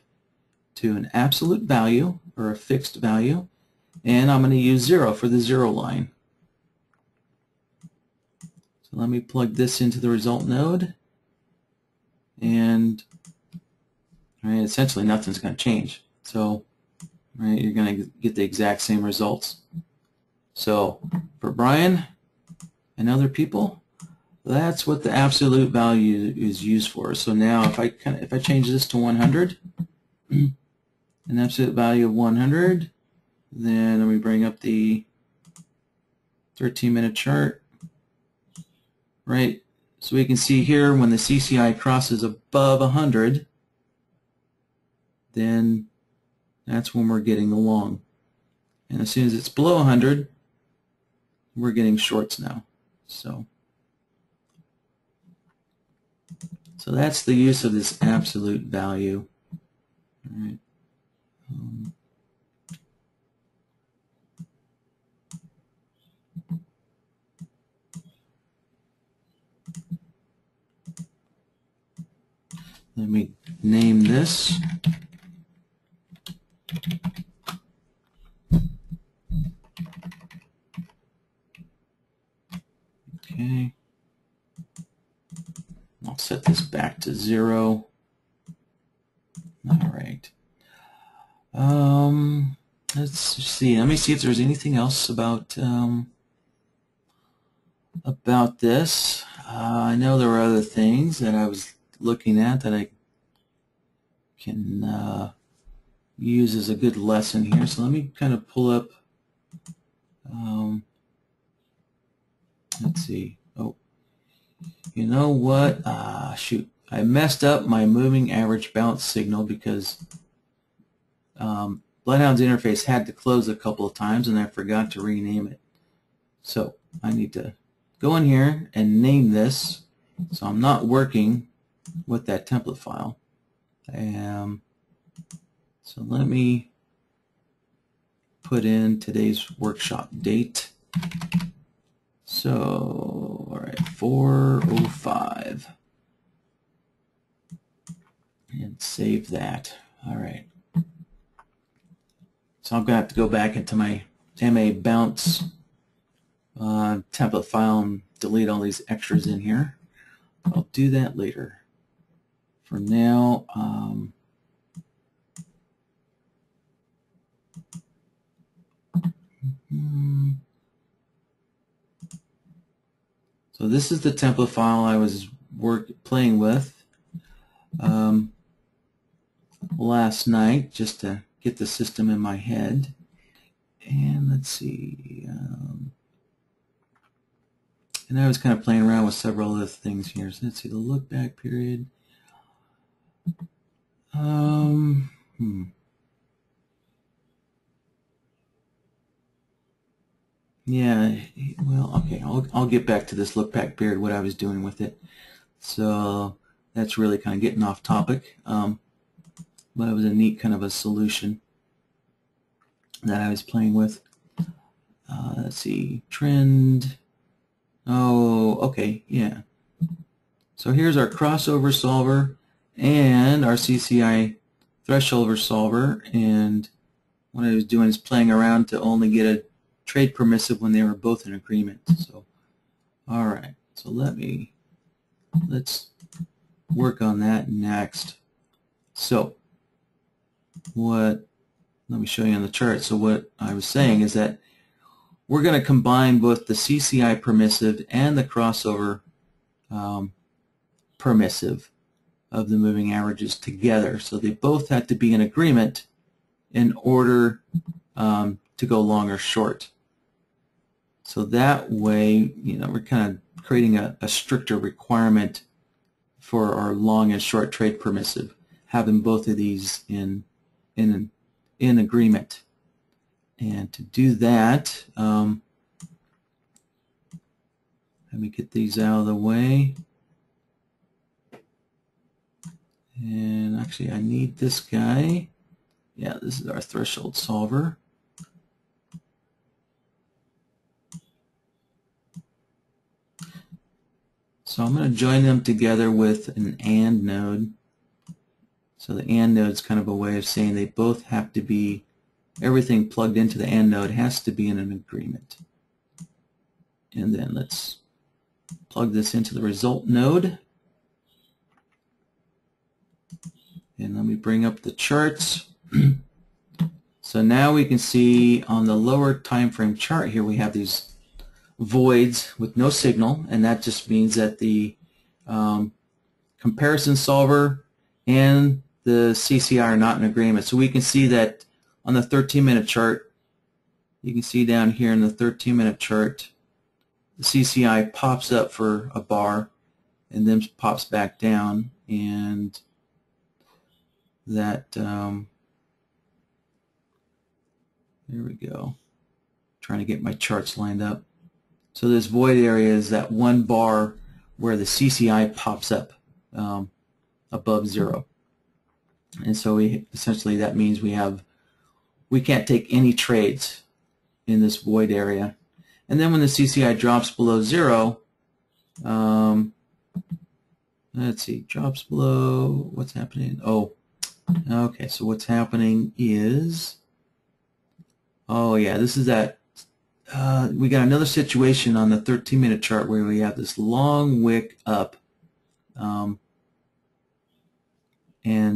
to an absolute value or a fixed value, and I'm going to use 0 for the zero line. So let me plug this into the result node, and essentially nothing's going to change. So you're going to get the exact same results. So for Brian and other people, that's what the absolute value is used for. So now if I change this to 100, an absolute value of 100, then let me bring up the 13-minute chart. Right, so we can see here when the CCI crosses above 100, then that's when we're getting the long. And as soon as it's below 100, we're getting shorts now. So that's the use of this absolute value. All right. Let me name this. Okay. I'll set this back to 0. All right. Let's see. Let me see if there's anything else about this. I know there were other things that I was looking at that I can use as a good lesson here. So let me kind of pull up. Let's see. Oh, you know what? Shoot. I messed up my moving average bounce signal because Bloodhound's interface had to close a couple of times and I forgot to rename it. So I need to go in here and name this so I'm not working with that template file. So let me put in today's workshop date. So, all right, 4:05. And save that. All right. So I'm going to have to go back into my MA bounce template file and delete all these extras in here. I'll do that later. For now, so this is the template file I was playing with last night just to get the system in my head. And let's see. And I was kind of playing around with several other things here. So let's see, the look back period. Yeah, well, okay, I'll get back to this look back period, what I was doing with it. So that's really kind of getting off topic. But it was a neat kind of a solution that I was playing with. Let's see, trend. Oh, okay, yeah. So here's our crossover solver and our CCI threshold solver, and what I was doing is playing around to only get a trade permissive when they were both in agreement. So, all right. So let's work on that next. So, let me show you on the chart. So what I was saying is that we're going to combine both the CCI permissive and the crossover permissive of the moving averages together. So they both have to be in agreement in order to go long or short. So that way, we're kind of creating a stricter requirement for our long and short trade permissive, having both of these in agreement. And to do that, let me get these out of the way. And actually, I need this guy. Yeah, this is our threshold solver. So I'm going to join them together with an AND node. So the AND node is kind of a way of saying they both have to be, everything plugged into the AND node has to be in an agreement. And then let's plug this into the result node. And let me bring up the charts. So now we can see on the lower time frame chart here we have these voids with no signal, and that just means that the comparison solver and the CCI are not in agreement. So we can see that on the 13-minute chart, you can see down here in the 13-minute chart, the CCI pops up for a bar and then pops back down, and that there we go. Trying to get my charts lined up. So this void area is that one bar where the CCI pops up above 0. And so essentially that means we can't take any trades in this void area. And then when the CCI drops below 0, let's see, drops below, what's happening? Oh, okay, so what's happening is, oh yeah, this is that, we got another situation on the 13-minute chart where we have this long wick up. And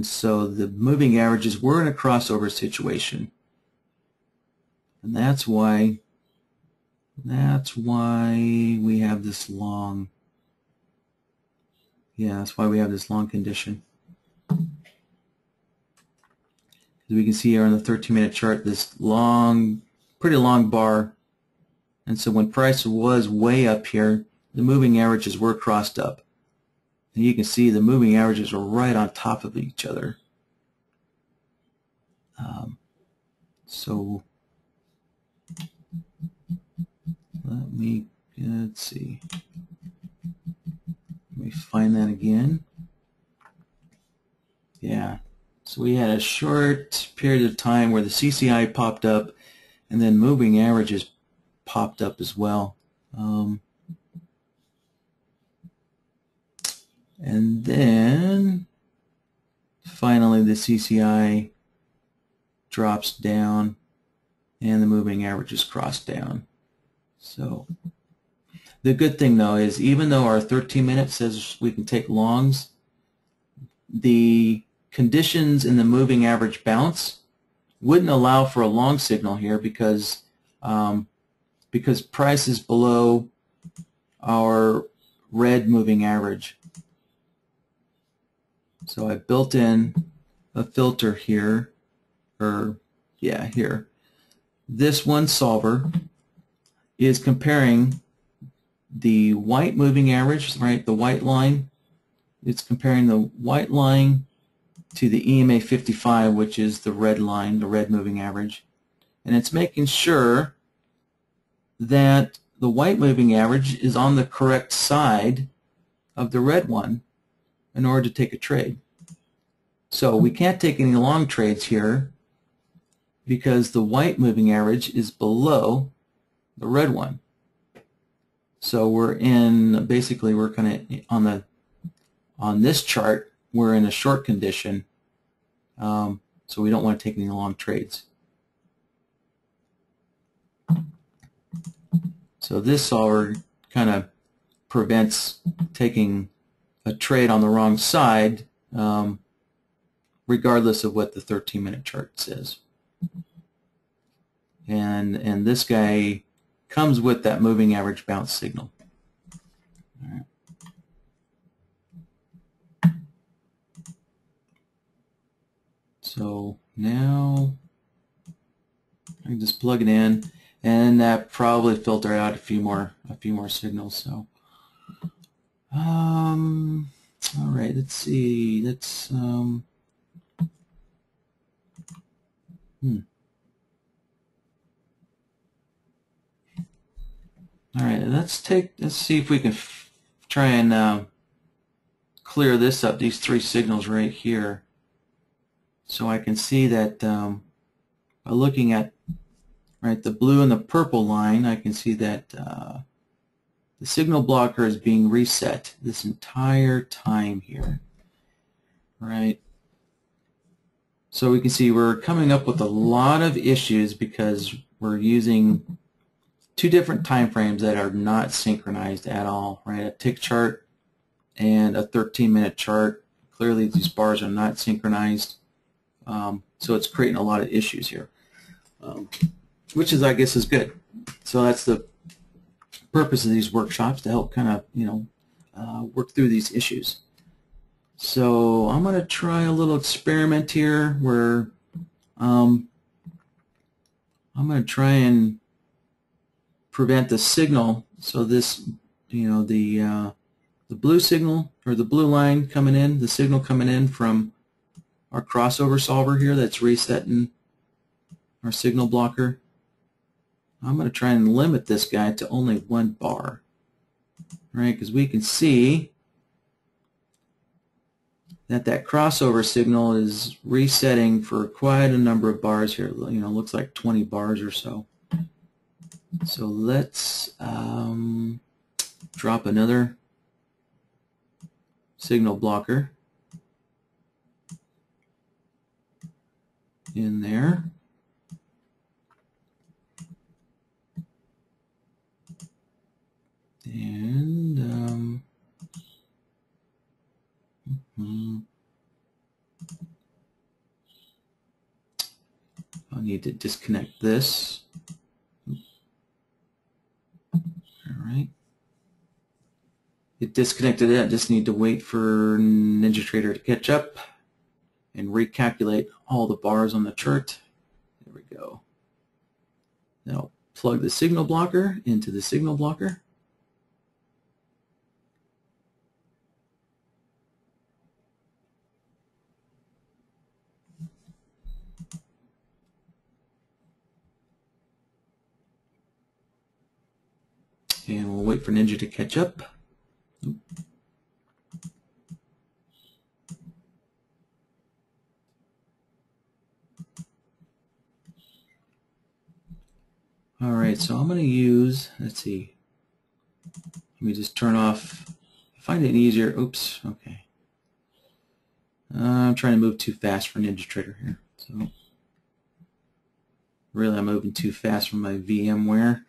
so the moving averages, we're in a crossover situation. And that's why we have this long, that's why we have this long condition. As we can see here on the 13-minute chart, this long, pretty long bar. And so when price was way up here, the moving averages were crossed up. And you can see the moving averages are right on top of each other. So let's see. Let me find that again. Yeah. So we had a short period of time where the CCI popped up and then moving averages popped up as well. And then finally the CCI drops down and the moving averages cross down. So the good thing though is even though our 13-minute says we can take longs, the conditions in the moving average bounce wouldn't allow for a long signal here because price is below our red moving average. So I built in a filter here, here. This one solver is comparing the white moving average, right, the white line. It's comparing the white line to the EMA 55, which is the red line, the red moving average. And it's making sure that the white moving average is on the correct side of the red one in order to take a trade. So we can't take any long trades here because the white moving average is below the red one. So we're in, basically we're kind of on this chart, we're in a short condition, so we don't want to take any long trades. So this solver kind of prevents taking a trade on the wrong side, regardless of what the 13-minute chart says. And this guy comes with that moving average bounce signal. All right. So now I can just plug it in, and that probably filtered out a few more signals. So all right, let's see. Let's all right, let's see if we can try and clear this up, these three signals right here. So I can see that by looking at the blue and the purple line, I can see that The signal blocker is being reset this entire time here. Right? So we can see we're coming up with a lot of issues because we're using two different time frames that are not synchronized at all, right? A tick chart and a 13-minute chart. Clearly these bars are not synchronized, so it's creating a lot of issues here, which is, I guess, is good. So that's the purpose of these workshops, to help kind of work through these issues. So I'm going to try a little experiment here where I'm going to try and prevent the signal. So this, the blue signal, or the blue line coming in, the signal coming in from our crossover solver here that's resetting our signal blocker. I'm going to try and limit this guy to only 1 bar, right? Because we can see that crossover signal is resetting for quite a number of bars here. Looks like 20 bars or so. So let's drop another signal blocker in there. And I'll need to disconnect this. All right. It disconnected it. I just need to wait for NinjaTrader to catch up and recalculate all the bars on the chart. There we go. Now plug the signal blocker into the signal blocker. And we'll wait for Ninja to catch up. All right, so I'm going to use, let's see, let me just turn off, I find it easier, oops, okay. I'm trying to move too fast for NinjaTrader here. So really I'm moving too fast for my VMware.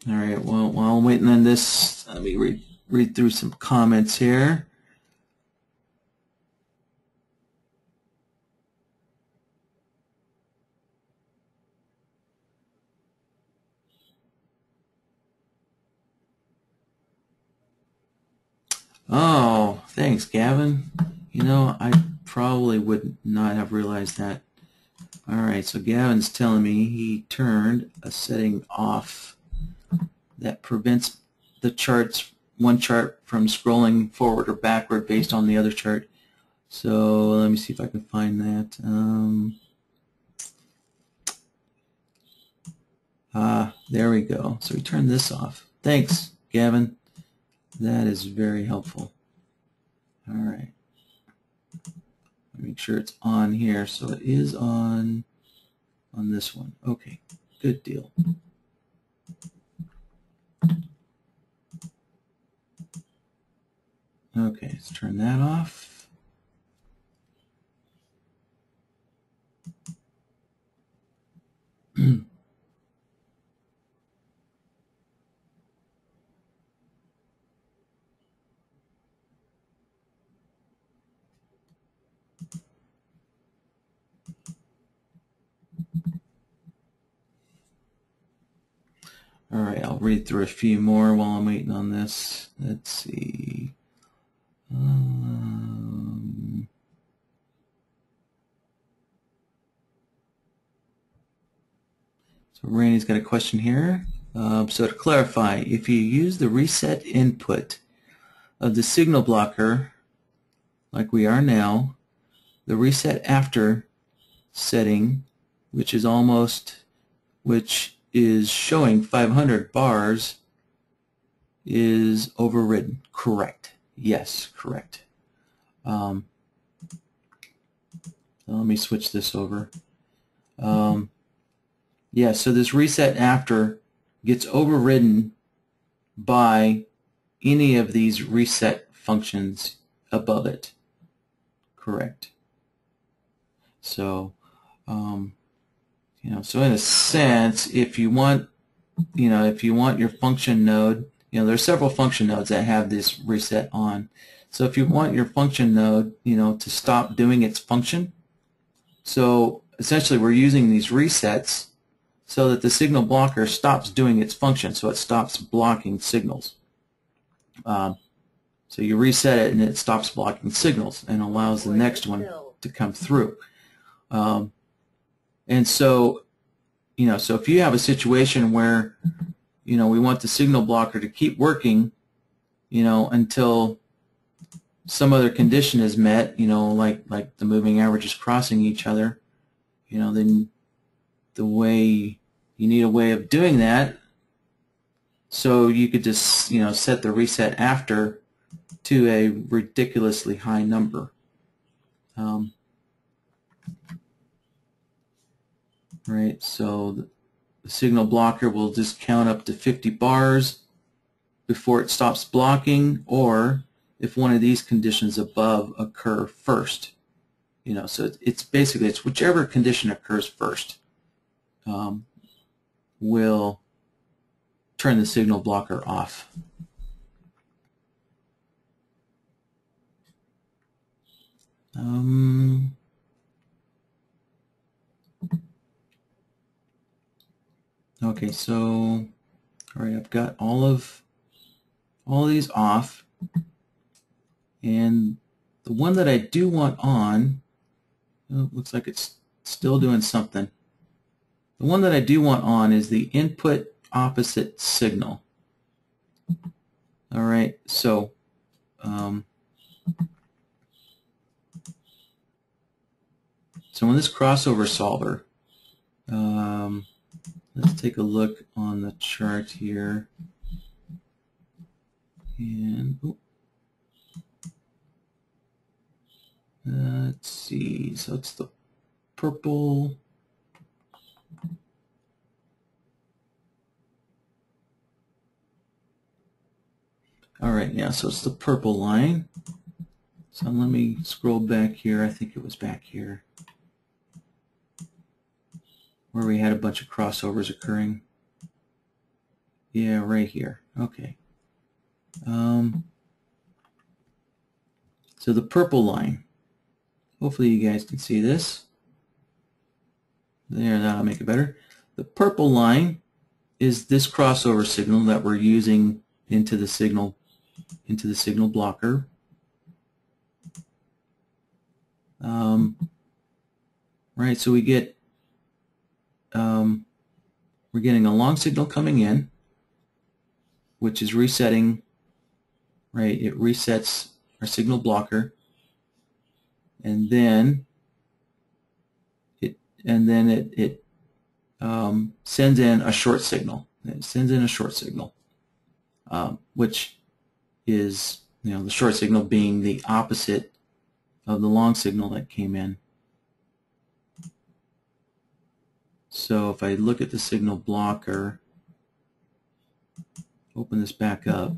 All right, well, while I'm waiting on this, let me read through some comments here. Oh, thanks, Gavin. I probably would not have realized that. All right, so Gavin's telling me he turned a setting off that prevents the one chart from scrolling forward or backward based on the other chart. So let me see if I can find that. There we go. So we turned this off. Thanks, Gavin. That is very helpful. All right. Make sure it's on here. So it is on this one. Okay, good deal. Okay, let's turn that off. All right, I'll read through a few more while I'm waiting on this. Let's see. So Randy's got a question here. So to clarify, if you use the reset input of the signal blocker, like we are now, the reset after setting, which is showing 500 bars, is overridden. Correct. Yes, correct. Let So let me switch this over. Yeah, so this reset after gets overridden by any of these reset functions above it. Correct. So, so in a sense, if you want, if you want your function node, there's several function nodes that have this reset on. So if you want your function node, to stop doing its function, so essentially we're using these resets so that the signal blocker stops doing its function, so it stops blocking signals. So you reset it and it stops blocking signals and allows the next one to come through. And so, so if you have a situation where, we want the signal blocker to keep working, until some other condition is met, like the moving averages crossing each other, then you need a way of doing that. So you could just, set the reset after to a ridiculously high number. Right, so the signal blocker will just count up to 50 bars before it stops blocking, or if one of these conditions above occur first. So it's basically, it's whichever condition occurs first will turn the signal blocker off. Okay, so all right, I've got all these off, and the one that I do want on, looks like it's still doing something. The one that I do want on is the input opposite signal. All right, so so in this crossover solver, let's take a look on the chart here. And let's see, so it's the purple. All right, yeah, so it's the purple line. So let me scroll back here. I think it was back here where we had a bunch of crossovers occurring. Yeah, right here. Okay. So the purple line. Hopefully you guys can see this. There, that'll make it better. The purple line is this crossover signal that we're using into the signal blocker. Right, so we get we're getting a long signal coming in, which is resetting. Right, it resets our signal blocker, and then it sends in a short signal. It sends in a short signal, which is, the short signal being the opposite of the long signal that came in. So if I look at the signal blocker, open this back up,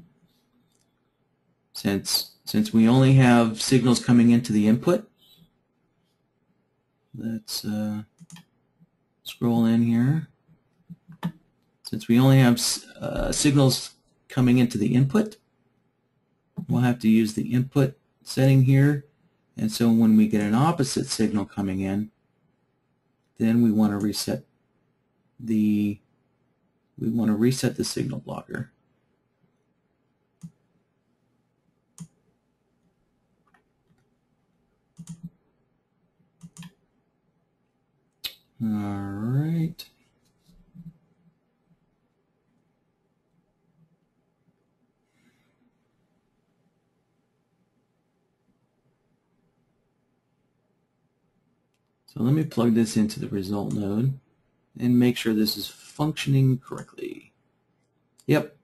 since we only have signals coming into the input, let's scroll in here. Since we only have signals coming into the input, we'll have to use the input setting here. And so when we get an opposite signal coming in, then we want to reset the signal blocker. All right. So let me plug this into the result node and make sure this is functioning correctly. Yep,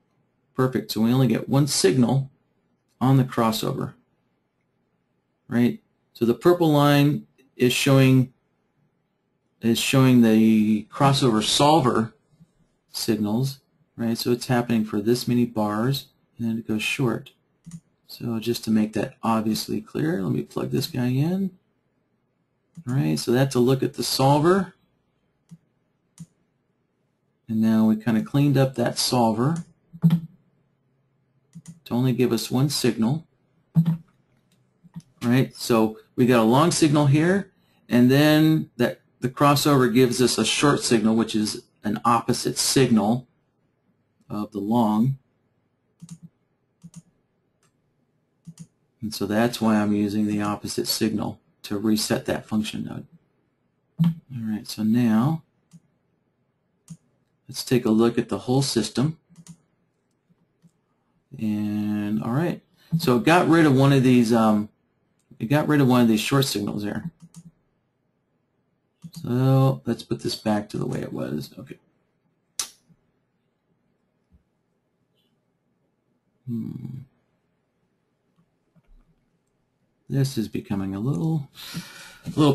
perfect. So we only get one signal on the crossover, right? So the purple line is showing the crossover solver signals, right? So it's happening for this many bars, and then it goes short. So just to make that obviously clear, let me plug this guy in. All right, so that's a look at the solver. And now we kind of cleaned up that solver to only give us one signal. All right, so we got a long signal here, and then the crossover gives us a short signal, which is an opposite signal of the long. And so that's why I'm using the opposite signal to reset that function node. All right, so now let's take a look at the whole system. And all right, so it got rid of one of these. It got rid of one of these short signals there. So let's put this back to the way it was. Okay. This is becoming a little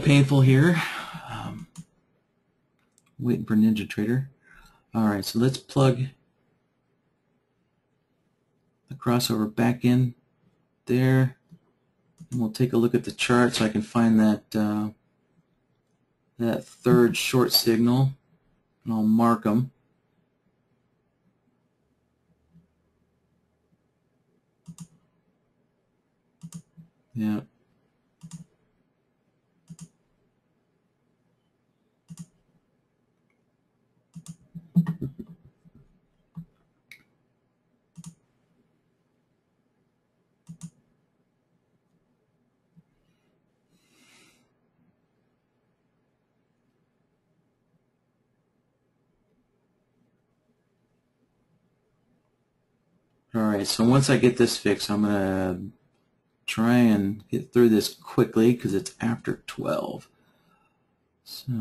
painful here. Waiting for NinjaTrader. All right, so let's plug the crossover back in there, and we'll take a look at the chart so I can find that that third short signal, and I'll mark them. Yeah. All right, so once I get this fixed, I'm going to try and get through this quickly because it's after 12. So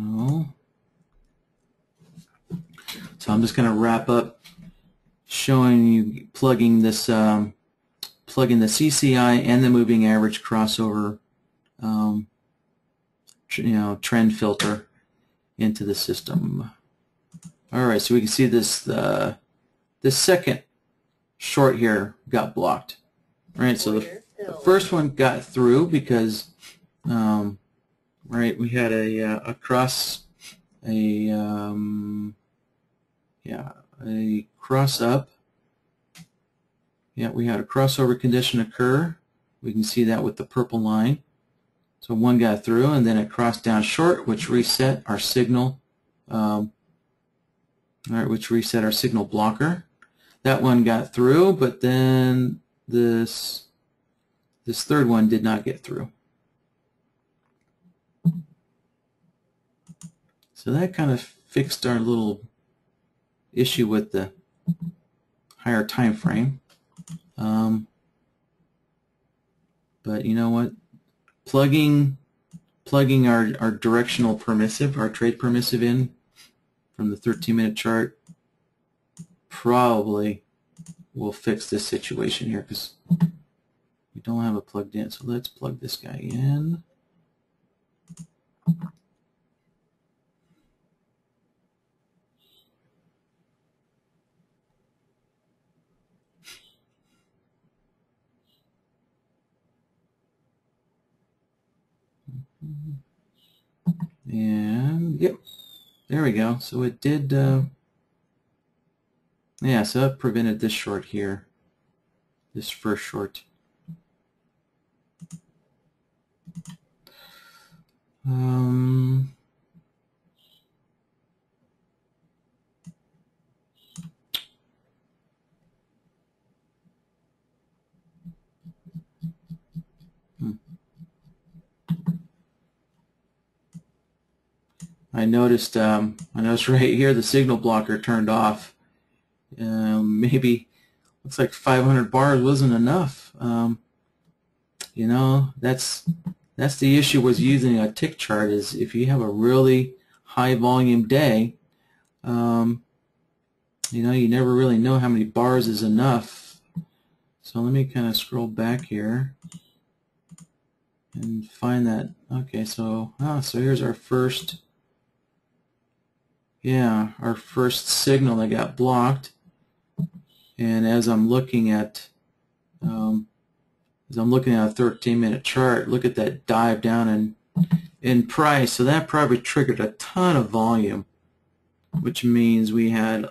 I'm just going to wrap up showing you plugging this, plugging the CCI and the moving average crossover, trend filter into the system. All right, so we can see this this second short here got blocked. All right, so the first one got through because right, we had a cross up. Yeah, we had a crossover condition occur. We can see that with the purple line. So one got through, and then it crossed down short, which reset our signal. All right, which reset our signal blocker. That one got through, but then this third one did not get through. So that kind of fixed our little issue with the higher time frame. But you know what? Plugging our directional permissive, our trade permissive in from the 13-minute chart probably will fix this situation here because we don't have it plugged in. So let's plug this guy in. And yep, there we go. So it did, yeah, so that prevented this short here, this first short. I noticed right here the signal blocker turned off. Maybe looks like 500 bars wasn't enough. You know, that's the issue with using a tick chart, is if you have a really high volume day, you know, you never really know how many bars is enough. So let me kind of scroll back here. and find that. Okay, so so here's our first, our first signal that got blocked. And as I'm looking at a 13-minute chart, look at that dive down in price. So that probably triggered a ton of volume, which means we had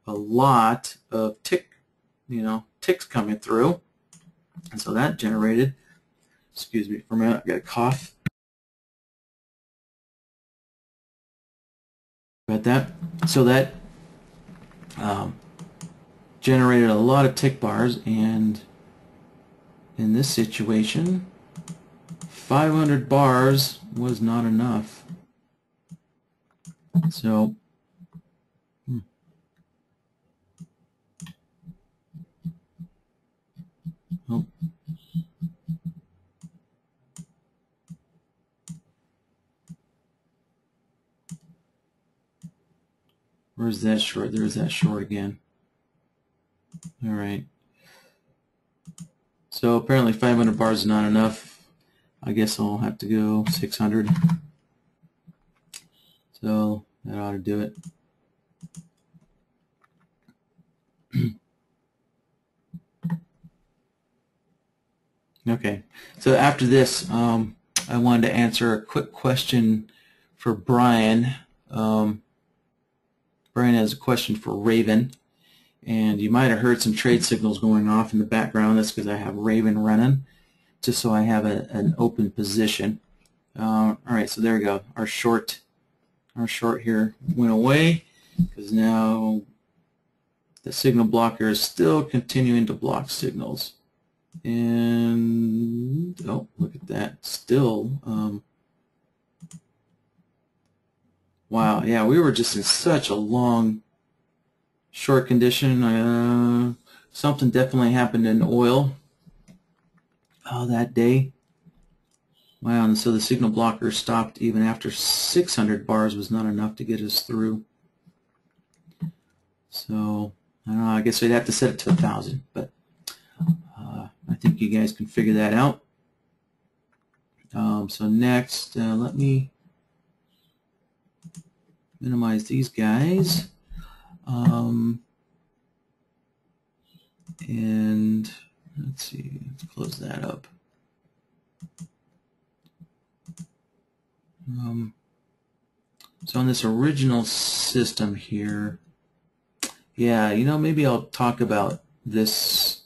a lot of ticks coming through, and so that generated. Excuse me for a minute, I got a cough. About that, so that generated a lot of tick bars, and in this situation, 500 bars was not enough. So oh. Where's that short? There's that short again. All right. So apparently 500 bars is not enough. I guess I'll have to go 600. So that ought to do it. Okay. So after this, I wanted to answer a quick question for Brian. Brian has a question for Raven. And you might have heard some trade signals going off in the background. That's because I have Raven running, just so I have an open position. All right, so there we go. Our short here went away because now the signal blocker is still continuing to block signals. And oh, look at that! Still, wow, yeah, we were just in such a long short condition. Something definitely happened in oil that day. Wow, and so the signal blocker stopped even after 600 bars was not enough to get us through. So I don't know, I guess we'd have to set it to 1,000, but I think you guys can figure that out. So next, let me minimize these guys. And let's see, let's close that up. So on this original system here, yeah, maybe I'll talk about this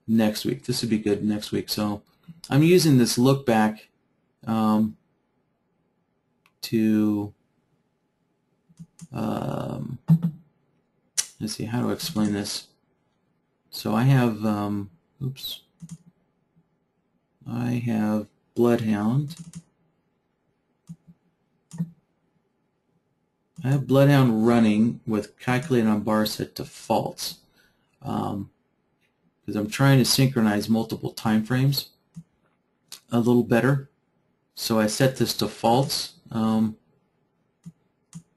next week. This would be good next week. So I'm using this look back to let's see how to explain this. So I have I have Bloodhound. I have Bloodhound running with calculated on bar set to false because I'm trying to synchronize multiple time frames a little better. So I set this to false, and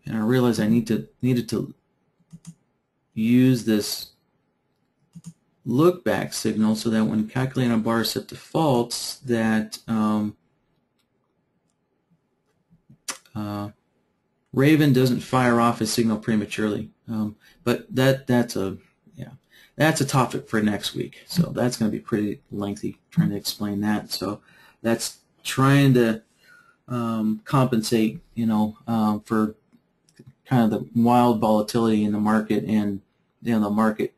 I realized I needed to use this look back signal so that when calculating on bar set to false, that Raven doesn't fire off his signal prematurely. But that's a topic for next week. So that's going to be pretty lengthy trying to explain that. So that's trying to compensate, for kind of the wild volatility in the market, and the market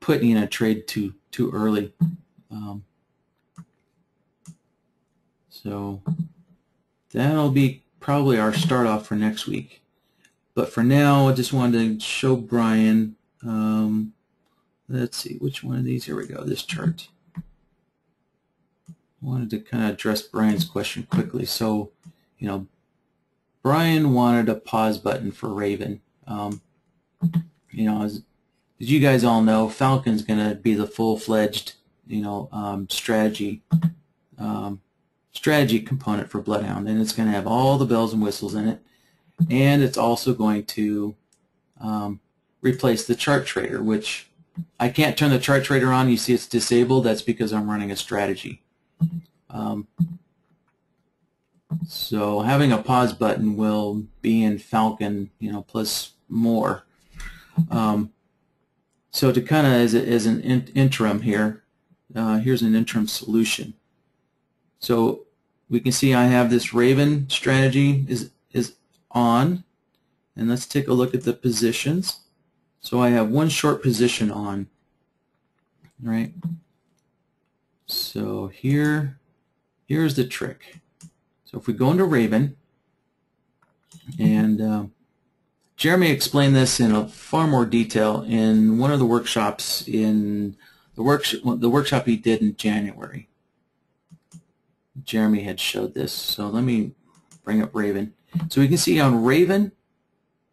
putting in a trade too early. So that'll be probably our start off for next week. But for now, I just wanted to show Brian. Let's see, which one of these? Here we go, this chart. I wanted to kind of address Brian's question quickly. So, Brian wanted a pause button for Raven. As you guys all know, Falcon's going to be the full-fledged, strategy component for Bloodhound, and it's going to have all the bells and whistles in it, and it's also going to replace the chart trader, which I can't turn the chart trader on. You see it's disabled. That's because I'm running a strategy. So having a pause button will be in Falcon, plus more. So to kind of as an interim here, here's an interim solution. So we can see I have this Raven strategy is on, and let's take a look at the positions. So I have one short position on, right? So here's the trick. So if we go into Raven, and Jeremy explained this in far more detail in one of the workshops in the workshop he did in January. Jeremy had showed this. So let me bring up Raven. So we can see on Raven,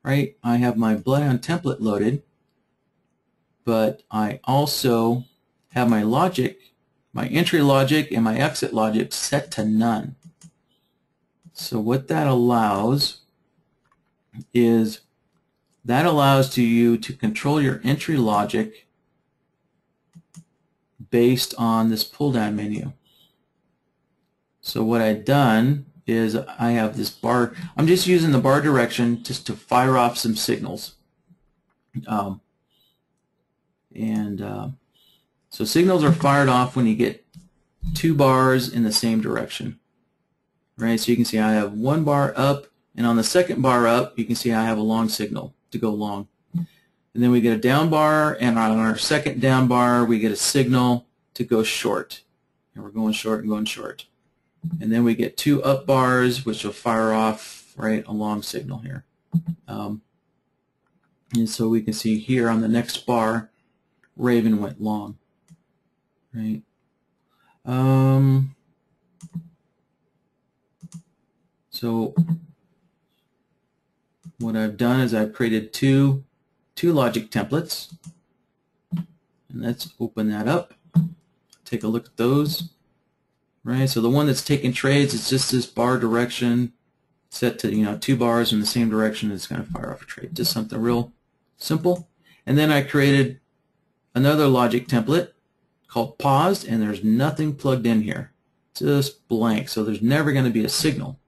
right, I have my Bloodhound template loaded, but I also have my logic, my entry logic and my exit logic set to none. So what that allows is you to control your entry logic based on this pull down menu. So what I've done is I have this bar. I'm just using the bar direction just to fire off some signals. So signals are fired off when you get two bars in the same direction. Right, so you can see I have one bar up, and on the second bar up, you can see I have a long signal to go long. And then we get a down bar, and on our second down bar, we get a signal to go short. And we're going short and going short. And then we get two up bars, which will fire off, right, a long signal here. And so we can see here on the next bar, Raven went long. Right. So what I've done is I've created two logic templates, and let's open that up. Take a look at those. Right. So the one that's taking trades is just this bar direction set to two bars in the same direction. It's going to fire off a trade. Just something real simple. And then I created another logic template called paused, and there's nothing plugged in here. Just blank. So there's never going to be a signal.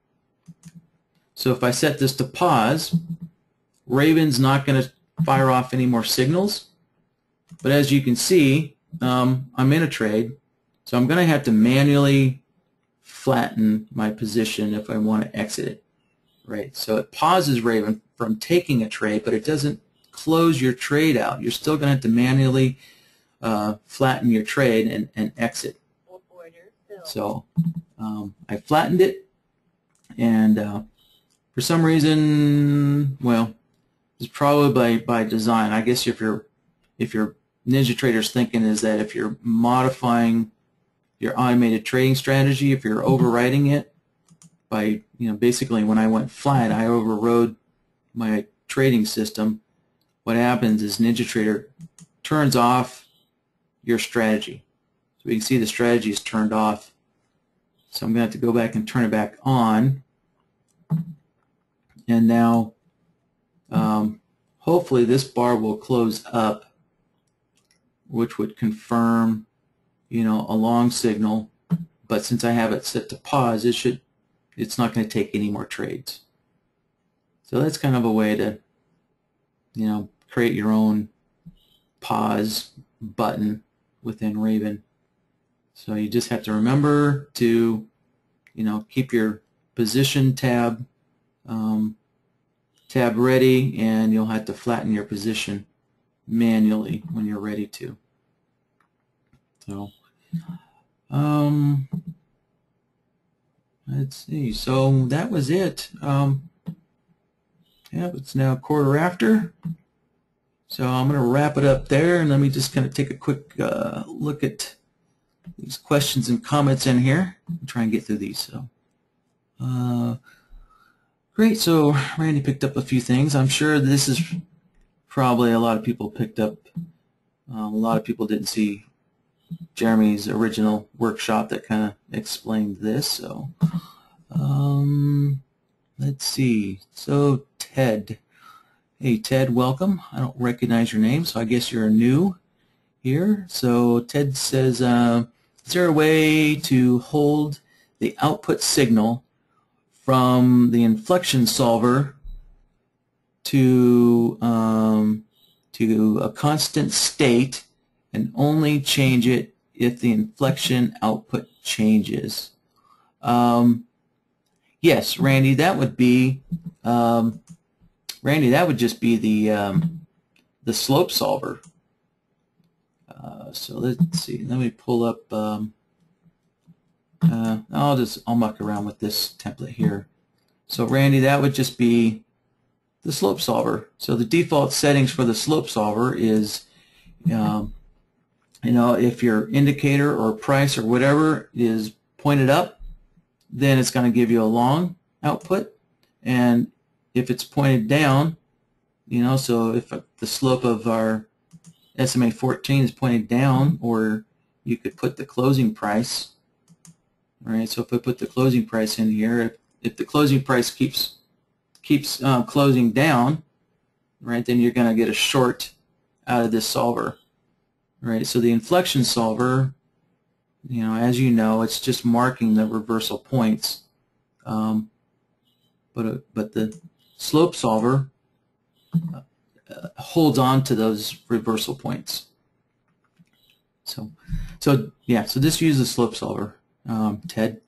So if I set this to pause, Raven's not going to fire off any more signals. But as you can see, I'm in a trade, so I'm going to have to manually flatten my position if I want to exit it. Right. So it pauses Raven from taking a trade, but it doesn't close your trade out. You're still going to have to manually flatten your trade and exit. So I flattened it, and for some reason, well, it's probably by design. I guess if your NinjaTrader's thinking is that if you're modifying your automated trading strategy, if you're overriding it by, basically when I went flat, I overrode my trading system. What happens is NinjaTrader turns off your strategy. So we can see the strategy is turned off. So I'm going to have to go back and turn it back on. And now, hopefully this bar will close up, which would confirm, a long signal. But since I have it set to pause, it's not going to take any more trades. So that's kind of a way to, create your own pause button within Raven. So you just have to remember to, keep your position tab ready, and you'll have to flatten your position manually when you're ready to. So let's see. So that was it. Yeah, it's now 1/4 after. So I'm going to wrap it up there, and let me just kind of take a quick look at these questions and comments in here and try and get through these. So great. So Randy picked up a few things. I'm sure this is probably a lot of people picked up. A lot of people didn't see Jeremy's original workshop that kind of explained this. So let's see. So Ted. Hey Ted, welcome. I don't recognize your name, so I guess you're new here. So Ted says, is there a way to hold the output signal from the inflection solver to a constant state and only change it if the inflection output changes? Yes, Randy, that would be Randy, that would just be the slope solver. So let's see. Let me pull up. I'll muck around with this template here. So Randy, that would just be the slope solver. So the default settings for the slope solver is, if your indicator or price or whatever is pointed up, then it's going to give you a long output, and if it's pointed down, so if the slope of our SMA 14 is pointed down, or you could put the closing price. All right, so if I put the closing price in here, if the closing price keeps closing down, right, then you're going to get a short out of this solver. Right, so the inflection solver, as you know, it's just marking the reversal points, but the slope solver holds on to those reversal points. So yeah, so this uses the slope solver. Ted?